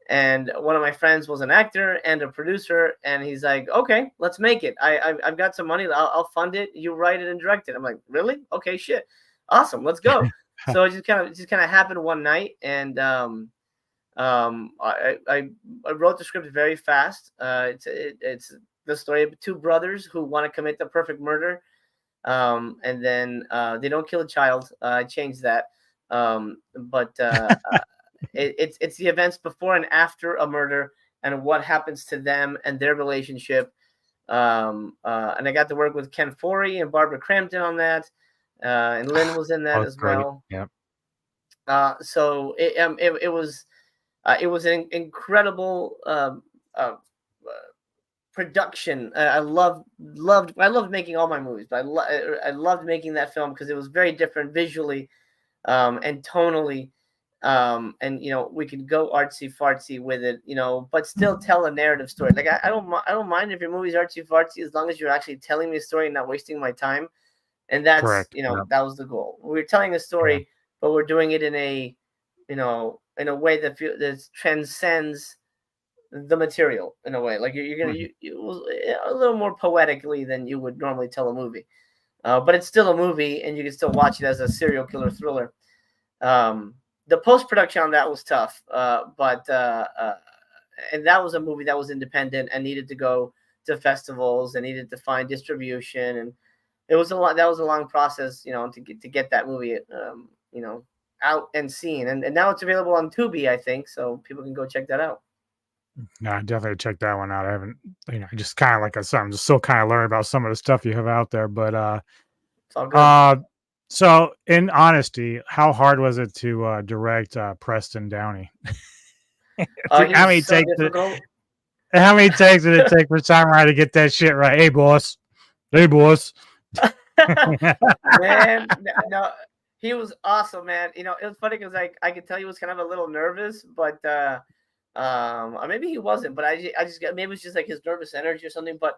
And one of my friends was an actor and a producer, and he's like, "Okay, let's make it. I've got some money. I'll fund it. You write it and direct it." I'm like, "Really? Okay, shit, awesome, let's go." So it just kind of happened one night, and I wrote the script very fast. It's the story of two brothers who want to commit the perfect murder, and then they don't kill a child. I changed that, but it's the events before and after a murder and what happens to them and their relationship. And I got to work with Ken Foree and Barbara Crampton on that, and Lynn was in that Oh, as great. well. Yep. So it was an incredible production. I loved making all my movies, but I loved making that film because it was very different visually, and tonally, and we could go artsy fartsy with it, but still tell a narrative story. Like I don't mind if your movie's artsy fartsy as long as you're actually telling me a story and not wasting my time. And that's Correct. Yep. that was the goal. We're telling a story, Yeah. but we're doing it in a way that transcends the material in a way. Like you're gonna a little more poetically than you would normally tell a movie, but it's still a movie, and you can still watch it as a serial killer thriller. The post production on that was tough, but and that was a movie that was independent and needed to go to festivals and needed to find distribution, and it was a lot. That was a long process, to get that movie, out and seen, and now it's available on Tubi, I think, so people can go check that out. No, I definitely check that one out. I haven't, just kind of like I said, I'm just still kind of learning about some of the stuff you have out there. But It's all good. so in honesty, how hard was it to direct Preston Downey? He How many was so takes did difficult. how many takes did it take for Samurai to get that shit right? Hey boss. Hey boss. Man, no, he was awesome, man. It was funny because I could tell he was kind of a little nervous, but or maybe he wasn't, but I just got, maybe it was just like his nervous energy or something. But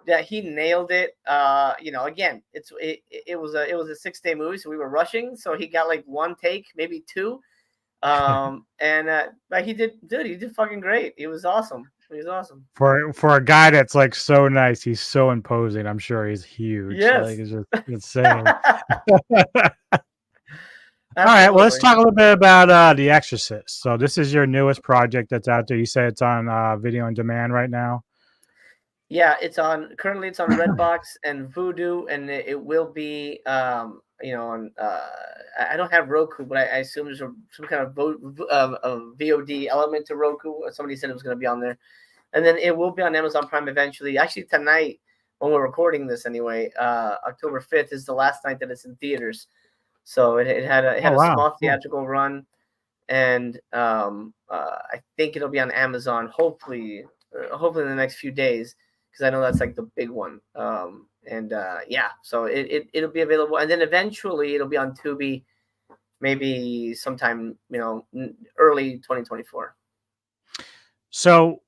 yeah, he nailed it. Again, it was a 6-day movie, so we were rushing, so he got like one take, maybe two. And but he did fucking great. He was awesome. He was awesome. For a guy that's like so nice, he's so imposing. I'm sure he's huge. Like Yes. it's just insane. All right, well, let's Absolutely. talk a little bit about The Exorcist. So this is your newest project that's out there. You say it's on video on demand right now. Yeah, currently it's on Redbox and Vudu, and it will be on I don't have Roku, but I assume there's some kind of VOD element to Roku. Somebody said it was going to be on there, and then it will be on Amazon Prime eventually. Actually, tonight when we're recording this, anyway, October 5th is the last night that it's in theaters. So it had a Oh wow, small cool. theatrical run, and I think it'll be on Amazon. Hopefully in the next few days, because I know that's like the big one. Yeah, so it'll be available, and then eventually it'll be on Tubi, maybe sometime early 2024. So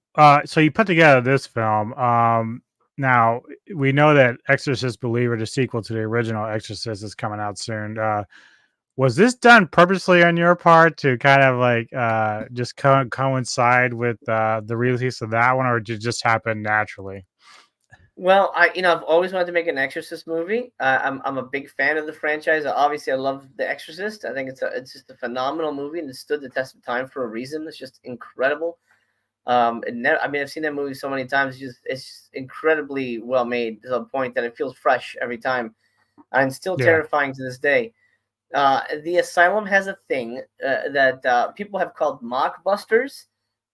so you put together this film. Now we know that Exorcist Believer, the sequel to the original Exorcist, is coming out soon. Was this done purposely on your part to kind of like just coincide with the release of that one, or did it just happen naturally? Well, I've always wanted to make an Exorcist movie. I'm a big fan of the franchise. Obviously, I love The Exorcist. I think it's just a phenomenal movie, and it stood the test of time for a reason. It's just incredible. I've seen that movie so many times. It's just incredibly well made to the point that it feels fresh every time, and still Yeah. terrifying to this day. The Asylum has a thing that people have called mockbusters,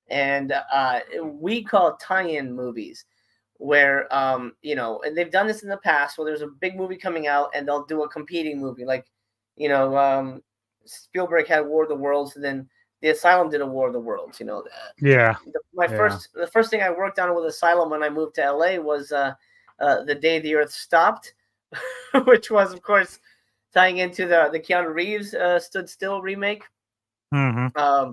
and we call tie-in movies, where and they've done this in the past. Where there's a big movie coming out, and they'll do a competing movie, like Spielberg had War of the Worlds, and then the Asylum did a War of the Worlds. Yeah. The first thing I worked on with Asylum when I moved to LA was The Day the Earth Stopped, which was, of course, tying into the Keanu Reeves Stood Still remake. Mm-hmm.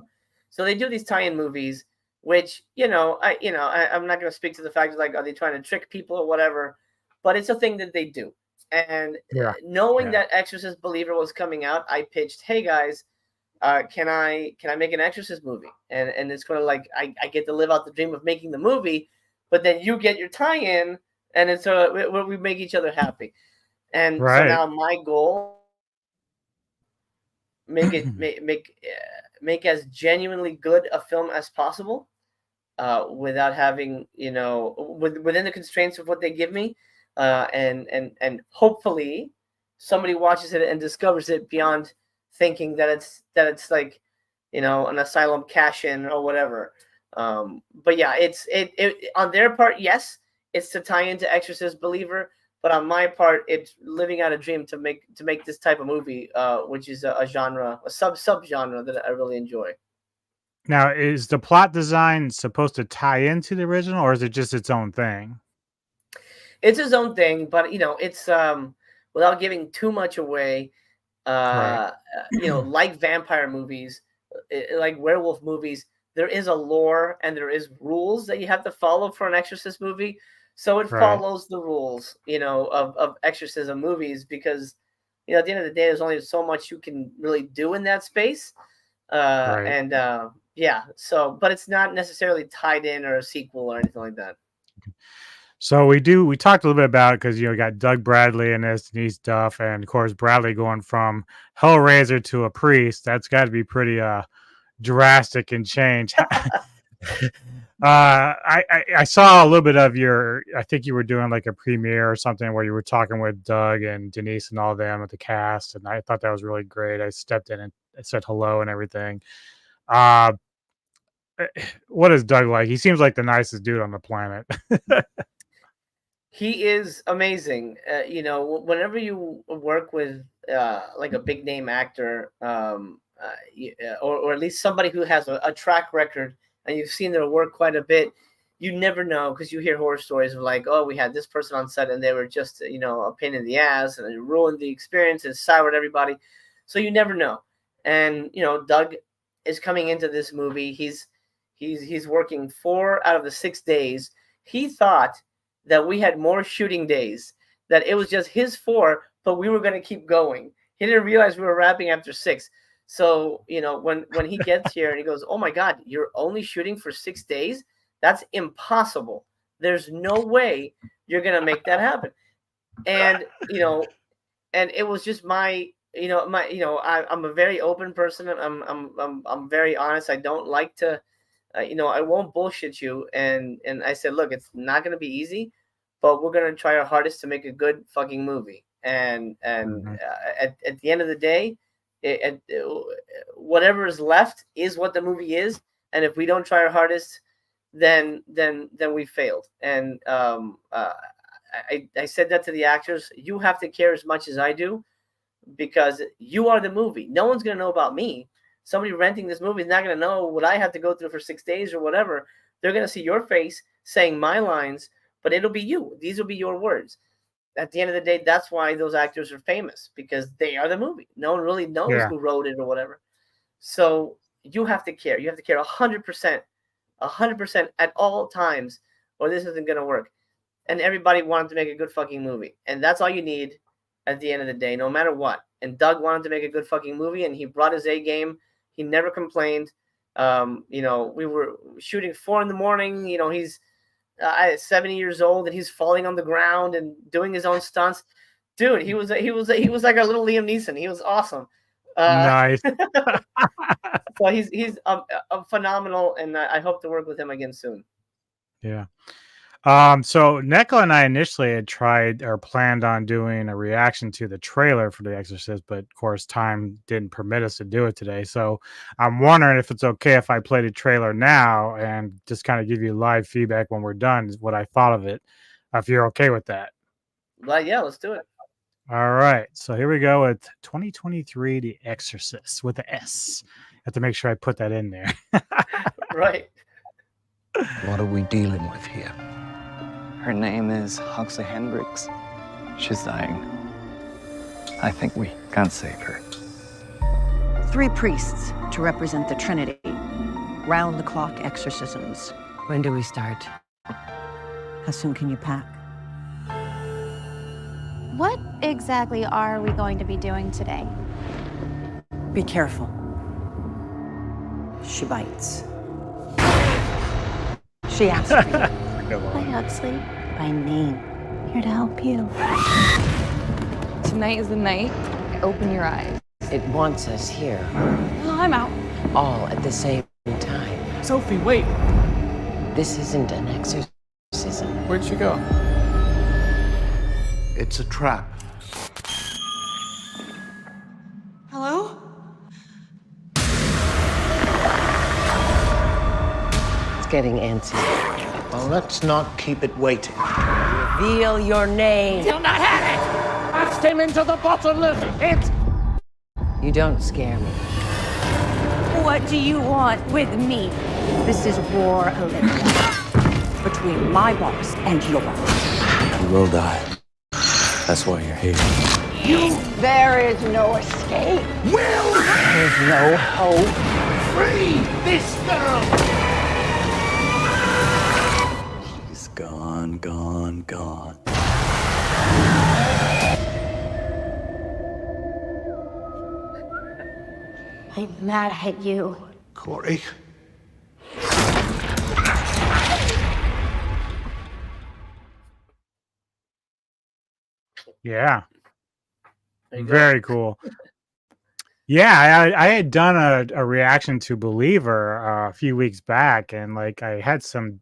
So they do these tie-in movies which I'm not going to speak to the fact of like, are they trying to trick people or whatever, but it's a thing that they do. And knowing that Exorcist Believer was coming out, I pitched, hey guys, can I make an Exorcist movie? And it's kind of like I get to live out the dream of making the movie, but then you get your tie-in, and it's we make each other happy. And so now my goal, make as genuinely good a film as possible, without having within the constraints of what they give me, and hopefully somebody watches it and discovers it beyond thinking that it's like an Asylum cash-in or whatever. But yeah, it's on their part, yes, it's to tie into Exorcist Believer, but on my part, it's living out a dream to make this type of movie, which is a genre, a sub-genre that I really enjoy. Now, is the plot design supposed to tie into the original, or is it just its own thing? It's his own thing, but it's without giving too much away. Like vampire movies, like werewolf movies, there is a lore and there is rules that you have to follow for an Exorcist movie. So it follows the rules, of exorcism movies, because at the end of the day, there's only so much you can really do in that space. And but it's not necessarily tied in or a sequel or anything like that. So we talked a little bit about it because you got Doug Bradley and this Denise Duff, and of course Bradley going from Hellraiser to a priest. That's got to be pretty drastic and change. I saw a little bit of I think you were doing like a premiere or something where you were talking with Doug and Denise and all them at the cast, and I thought that was really great. I stepped in and I said hello and everything. What is Doug like? He seems like the nicest dude on the planet. He is amazing. Whenever you work with like a big name actor, or at least somebody who has a track record, and you've seen their work quite a bit, you never know, because you hear horror stories of like, oh, we had this person on set and they were just a pain in the ass and it ruined the experience and soured everybody. So you never know. And Doug is coming into this movie. He's working 4 out of the 6 days. He thought that we had more shooting days, that it was just his 4, but we were going to keep going. He didn't realize we were wrapping after 6. So, when he gets here and he goes, oh my God, you're only shooting for 6 days? That's impossible. There's no way you're going to make that happen. And, and it was just I'm a very open person. I'm very honest. I don't like to, I won't bullshit you. And I said, look, it's not going to be easy, but we're going to try our hardest to make a good fucking movie. And at the end of the day, whatever is left is what the movie is. And if we don't try our hardest, then we failed. And I said that to the actors. You have to care as much as I do, because you are the movie. No one's going to know about me. Somebody renting this movie is not going to know what I have to go through for 6 days or whatever. They're going to see your face saying my lines, but it'll be you. These will be your words. At the end of the day, that's why those actors are famous, because they are the movie. No one really knows who wrote it or whatever. So you have to care. You have to care 100%, 100% at all times, or this isn't going to work. And everybody wanted to make a good fucking movie. And that's all you need at the end of the day, no matter what. And Doug wanted to make a good fucking movie, and he brought his A game. He never complained. We were shooting 4 a.m. He's 70 years old and he's falling on the ground and doing his own stunts. Dude, he was like our little Liam Neeson. He was awesome. Nice. So he's phenomenal, and I hope to work with him again soon. Yeah. So Neko and I initially had tried or planned on doing a reaction to the trailer for The Exorcist, but of course time didn't permit us to do it today. So I'm wondering if it's okay if I play the trailer now and just kind of give you live feedback when we're done, what I thought of it, if you're okay with that. Well, yeah, let's do it. All right. So here we go with 2023 The Exorcist with the S. I have to make sure I put that in there. Right. What are we dealing with here? Her name is Huxley Hendricks. She's dying. I think we can't save her. 3 priests to represent the Trinity. round-the-clock exorcisms. When do we start? How soon can you pack? What exactly are we going to be doing today? Be careful. She bites. She asked you Hi, Huxley. by name. Here to help you. Tonight is the night. Open your eyes. It wants us here, Oh, I'm out. all at the same time. Sophie, wait. This isn't an exorcism. Where'd she go? It's a trap. Hello? It's getting antsy. Well, let's not keep it waiting. Reveal your name. You'll not have it! Cast him into the bottomless pit! You don't scare me. What do you want with me? This is war, Olivia. Between my boss and yours. You will die. That's why you're here. There is no escape. There's no hope. Free this girl! She's gone, gone, gone. I'm mad at you. Corey? Yeah. There you go. Very cool. Yeah, I had done a reaction to Believer a few weeks back, and like I have some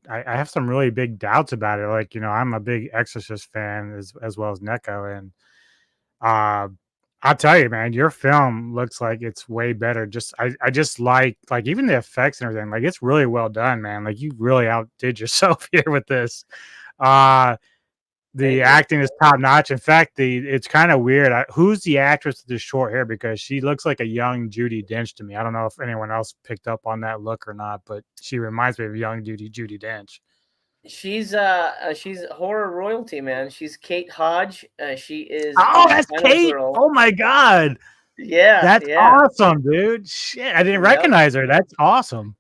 really big doubts about it. Like, I'm a big Exorcist fan as well as Neko, and I'll tell you, man, your film looks like it's way better. I just like even the effects and everything. Like, it's really well done, man. Like, you really outdid yourself here with this. The acting is top notch. In fact, it's kind of weird. Who's the actress with the short hair? Because she looks like a young Judi Dench to me. I don't know if anyone else picked up on that look or not, but she reminds me of young Judi Dench. She's horror royalty, man. She's Kate Hodge. She is That's Final Kate. Girl. Oh my God. Yeah, That's yeah. awesome, dude. Shit, I didn't recognize her. That's awesome.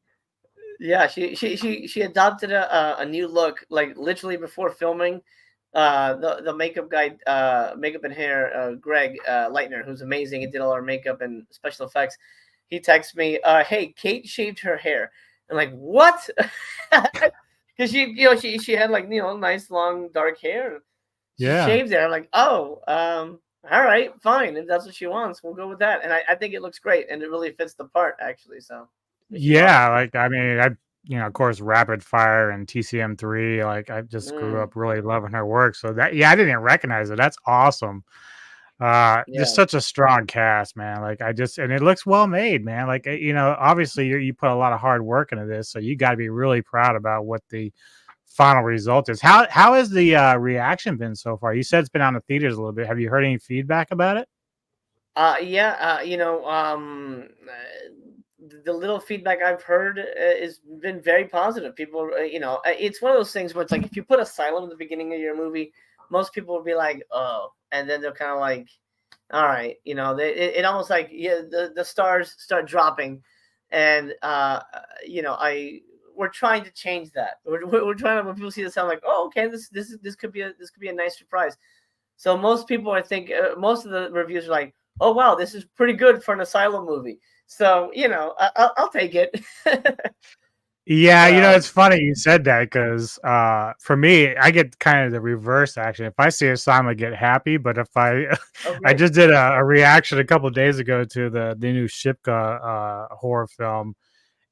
Yeah, she adopted a new look like literally before filming. The makeup guy, makeup and hair, Greg Leitner, who's amazing. He did all our makeup and special effects. He texts me, "Hey, Kate shaved her hair." I'm like, "What?" Because she had like nice long dark hair. She shaved it. I'm like, "Oh, all right, fine. If that's what she wants, we'll go with that." And I think it looks great, and it really fits the part actually. So Yeah, like I mean, of course, Rapid Fire and TCM3. Like, I just grew up really loving her work. So I didn't recognize it. That's awesome. Just such a strong cast, man. Like, and it looks well made, man. Like, obviously you put a lot of hard work into this, so you got to be really proud about what the final result is. How has the reaction been so far? You said it's been out in the theaters a little bit. Have you heard any feedback about it? The little feedback I've heard has been very positive. People, it's one of those things where it's like if you put Asylum at the beginning of your movie, most people will be like, "Oh," and then they're kind of like, "All right," it almost like the stars start dropping, and we're trying to change that. We're trying to, when people see this, sound like, "Oh, okay, this could be a nice surprise." So most people, I think, most of the reviews are like, "Oh wow, this is pretty good for an Asylum movie." So I'll take it. Yeah, it's funny you said that because for me, I get kind of the reverse action. If I see a sign, I get happy. But if I just did a reaction a couple of days ago to the new Shipka horror film,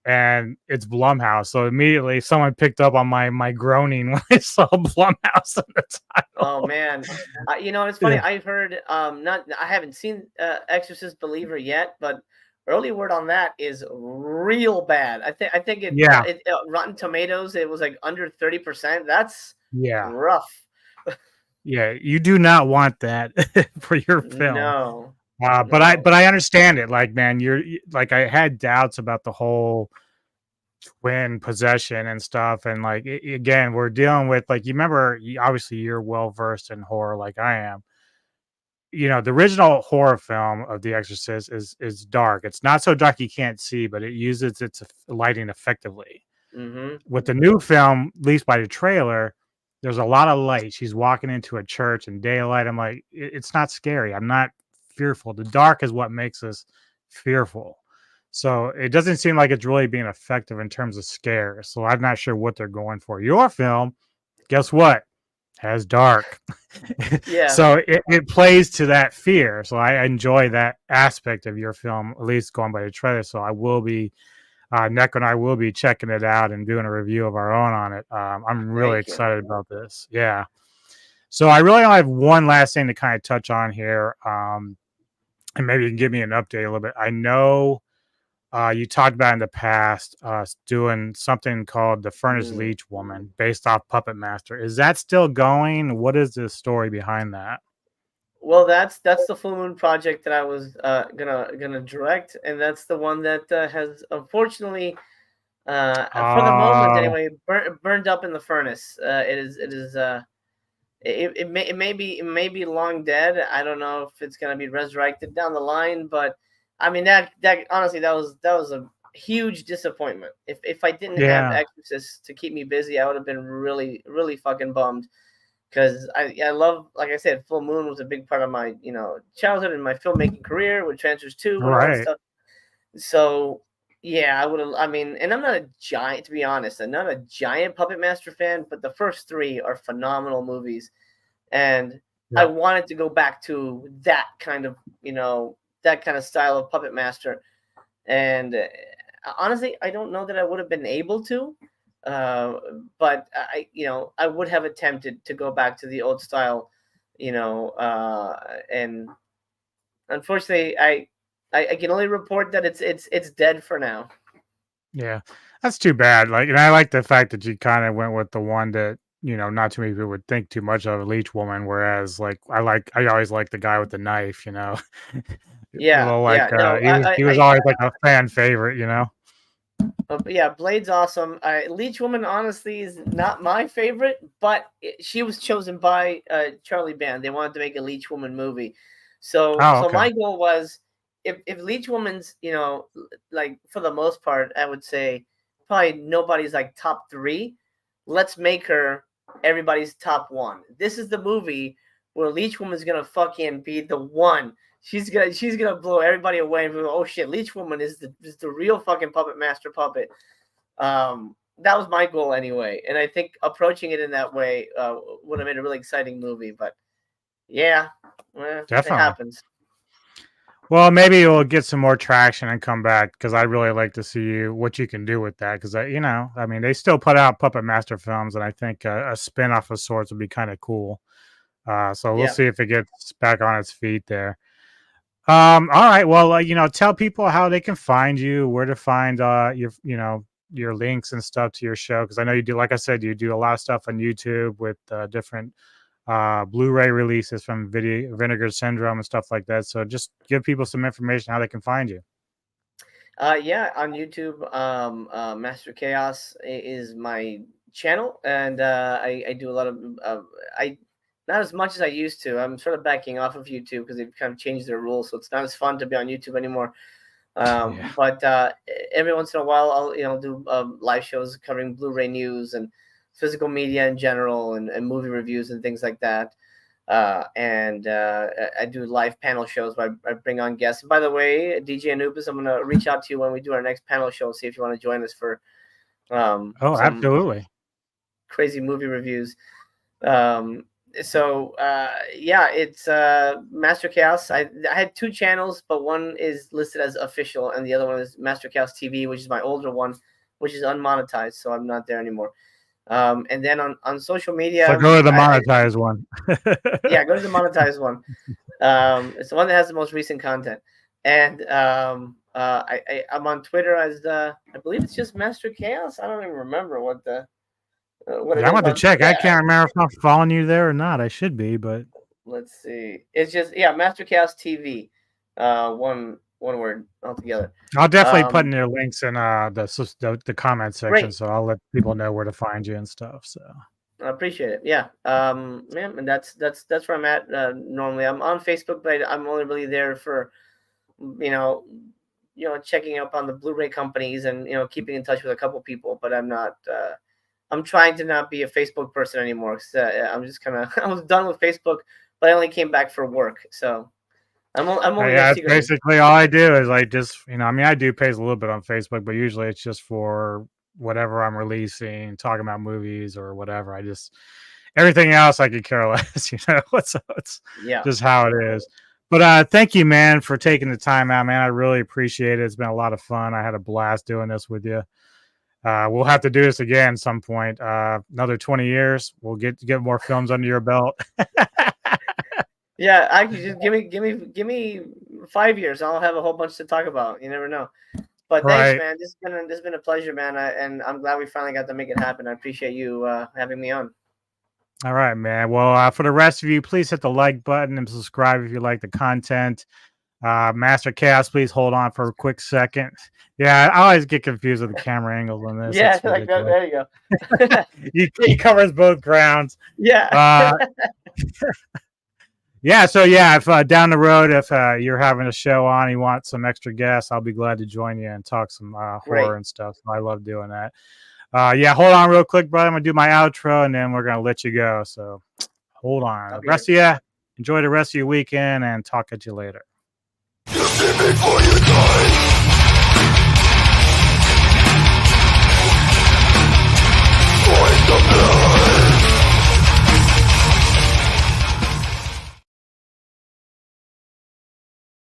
and it's Blumhouse. So immediately someone picked up on my groaning when I saw Blumhouse in the title. Oh man, it's funny. I've heard I haven't seen Exorcist Believer yet, but early word on that is real bad. I think it Rotten Tomatoes, it was like under 30%. That's rough. Yeah, you do not want that for your film. No. But I understand it. Like, man, I had doubts about the whole twin possession and stuff, and like again, we're dealing with, like, you remember, obviously you're well versed in horror like I am. the original horror film of The Exorcist is dark. It's not so dark you can't see, but it uses its lighting effectively. Mm-hmm. With the new film, at least by the trailer, there's a lot of light. She's walking into a church in daylight. I'm like, it's not scary. I'm not fearful. The dark is what makes us fearful. So it doesn't seem like it's really being effective in terms of scare. So I'm not sure what they're going for. Your film, guess what? Has dark. Yeah. So it plays to that fear. So I enjoy that aspect of your film, at least going by the trailer. So I will be Neko and I will be checking it out and doing a review of our own on it. I'm really Thank you. excited about this. Yeah. So I really only have one last thing to kind of touch on here. And maybe you can give me an update a little bit. I know you talked about in the past doing something called The Furnace Leech Woman based off Puppet Master. Is that still going? What is the story behind that? Well, that's the Full Moon project that I was gonna direct, and that's the one that has unfortunately, for the moment anyway, burned up in the furnace. It may be long dead. I don't know if it's gonna be resurrected down the line, but I mean that honestly that was a huge disappointment. If I didn't have Exorcists to keep me busy, I would have been really fucking bummed. Because I love, like I said, Full Moon was a big part of my childhood and my filmmaking career with Transfers 2 and all that stuff. So yeah, I would have. I mean, and I'm not a giant, to be honest. I'm not a giant Puppet Master fan, but the first three are phenomenal movies, and I wanted to go back to that kind of style of Puppet Master. And honestly, I don't know that I would have been able to. But I would have attempted to go back to the old style, and unfortunately, I can only report that it's dead for now. Yeah, that's too bad. Like, and I like the fact that you kind of went with the one that not too many people would think too much of, a Leech Woman. Whereas, like, I always like the guy with the knife. Yeah, he was always like a fan favorite. But yeah, Blade's awesome. Leech Woman, honestly, is not my favorite, but she was chosen by Charlie Band. They wanted to make a Leech Woman movie, so my goal was if Leech Woman's, like for the most part, I would say probably nobody's like top 3. Let's make her everybody's top 1. This is the movie where Leech Woman's gonna fucking be the one. She's gonna blow everybody away and be like, oh shit, Leech Woman is the real fucking Puppet Master puppet. That was my goal anyway, and I think approaching it in that way would have made a really exciting movie. But yeah, definitely it happens. Well, maybe you'll get some more traction and come back, because I'd really like to see what you can do with that. Because I mean, they still put out Puppet Master films, and I think a spin-off of sorts would be kind of cool. So we'll see if it gets back on its feet there. All right. Well, tell people how they can find you, where to find your links and stuff to your show, because I know you do. Like I said, you do a lot of stuff on YouTube with different Blu-ray releases from Vinegar Syndrome and stuff like that. So just give people some information how they can find you. Yeah, on YouTube, Master Chaos is my channel, and I do a lot of not as much as I used to. I'm sort of backing off of YouTube because they've kind of changed their rules, so it's not as fun to be on YouTube anymore. But every once in a while, I'll do live shows covering Blu-ray news and physical media in general, and movie reviews and things like that. And I do live panel shows where I bring on guests. And by the way, DJ Anubis, I'm going to reach out to you when we do our next panel show, see if you want to join us for absolutely crazy movie reviews. So it's Master Chaos. I had 2 channels, but one is listed as official, and the other one is Master Chaos TV, which is my older one, which is unmonetized, so I'm not there anymore. And then on social media, so go to the monetized one. Yeah, go to the monetized one. It's the one that has the most recent content. And I'm on Twitter as I believe it's just Master Chaos. I don't even remember what I'm going to check. I can't remember if I'm following you there or not. I should be, but let's see. It's just Master Chaos TV. One word altogether. I'll definitely put in your links in the comment section, so I'll let people know where to find you and stuff. So I appreciate it. Yeah. Man, and that's where I'm at. Normally, I'm on Facebook, but I'm only really there for, you know, checking up on the Blu-ray companies and keeping in touch with a couple people. But I'm not. I'm trying to not be a Facebook person anymore. I'm just kind of. I was done with Facebook, but I only came back for work. So I'm only. Yeah, that's basically all I do is like just I mean, I do post a little bit on Facebook, but usually it's just for whatever I'm releasing, talking about movies or whatever. I just everything else I could care less. It's just how it is. But thank you, man, for taking the time out, man. I really appreciate it. It's been a lot of fun. I had a blast doing this with you. We'll have to do this again some point. Another 20 years, we'll get more films under your belt. Yeah, I could just give me 5 years. I'll have a whole bunch to talk about. You never know. But thanks, man. This has been a pleasure, man. And I'm glad we finally got to make it happen. I appreciate you having me on. All right, man. Well, for the rest of you, please hit the like button and subscribe if you like the content. Master Chaos, please hold on for a quick second. Yeah, I always get confused with the camera angles on this. Yeah, like that. There you go. he covers both grounds. Yeah. Yeah, so yeah, if down the road, if you're having a show on, you want some extra guests, I'll be glad to join you and talk some horror and stuff. I love doing that. Yeah, hold on real quick, brother. I'm gonna do my outro and then we're gonna let you go. So hold on. The rest of you, enjoy the rest of your weekend and talk at you later.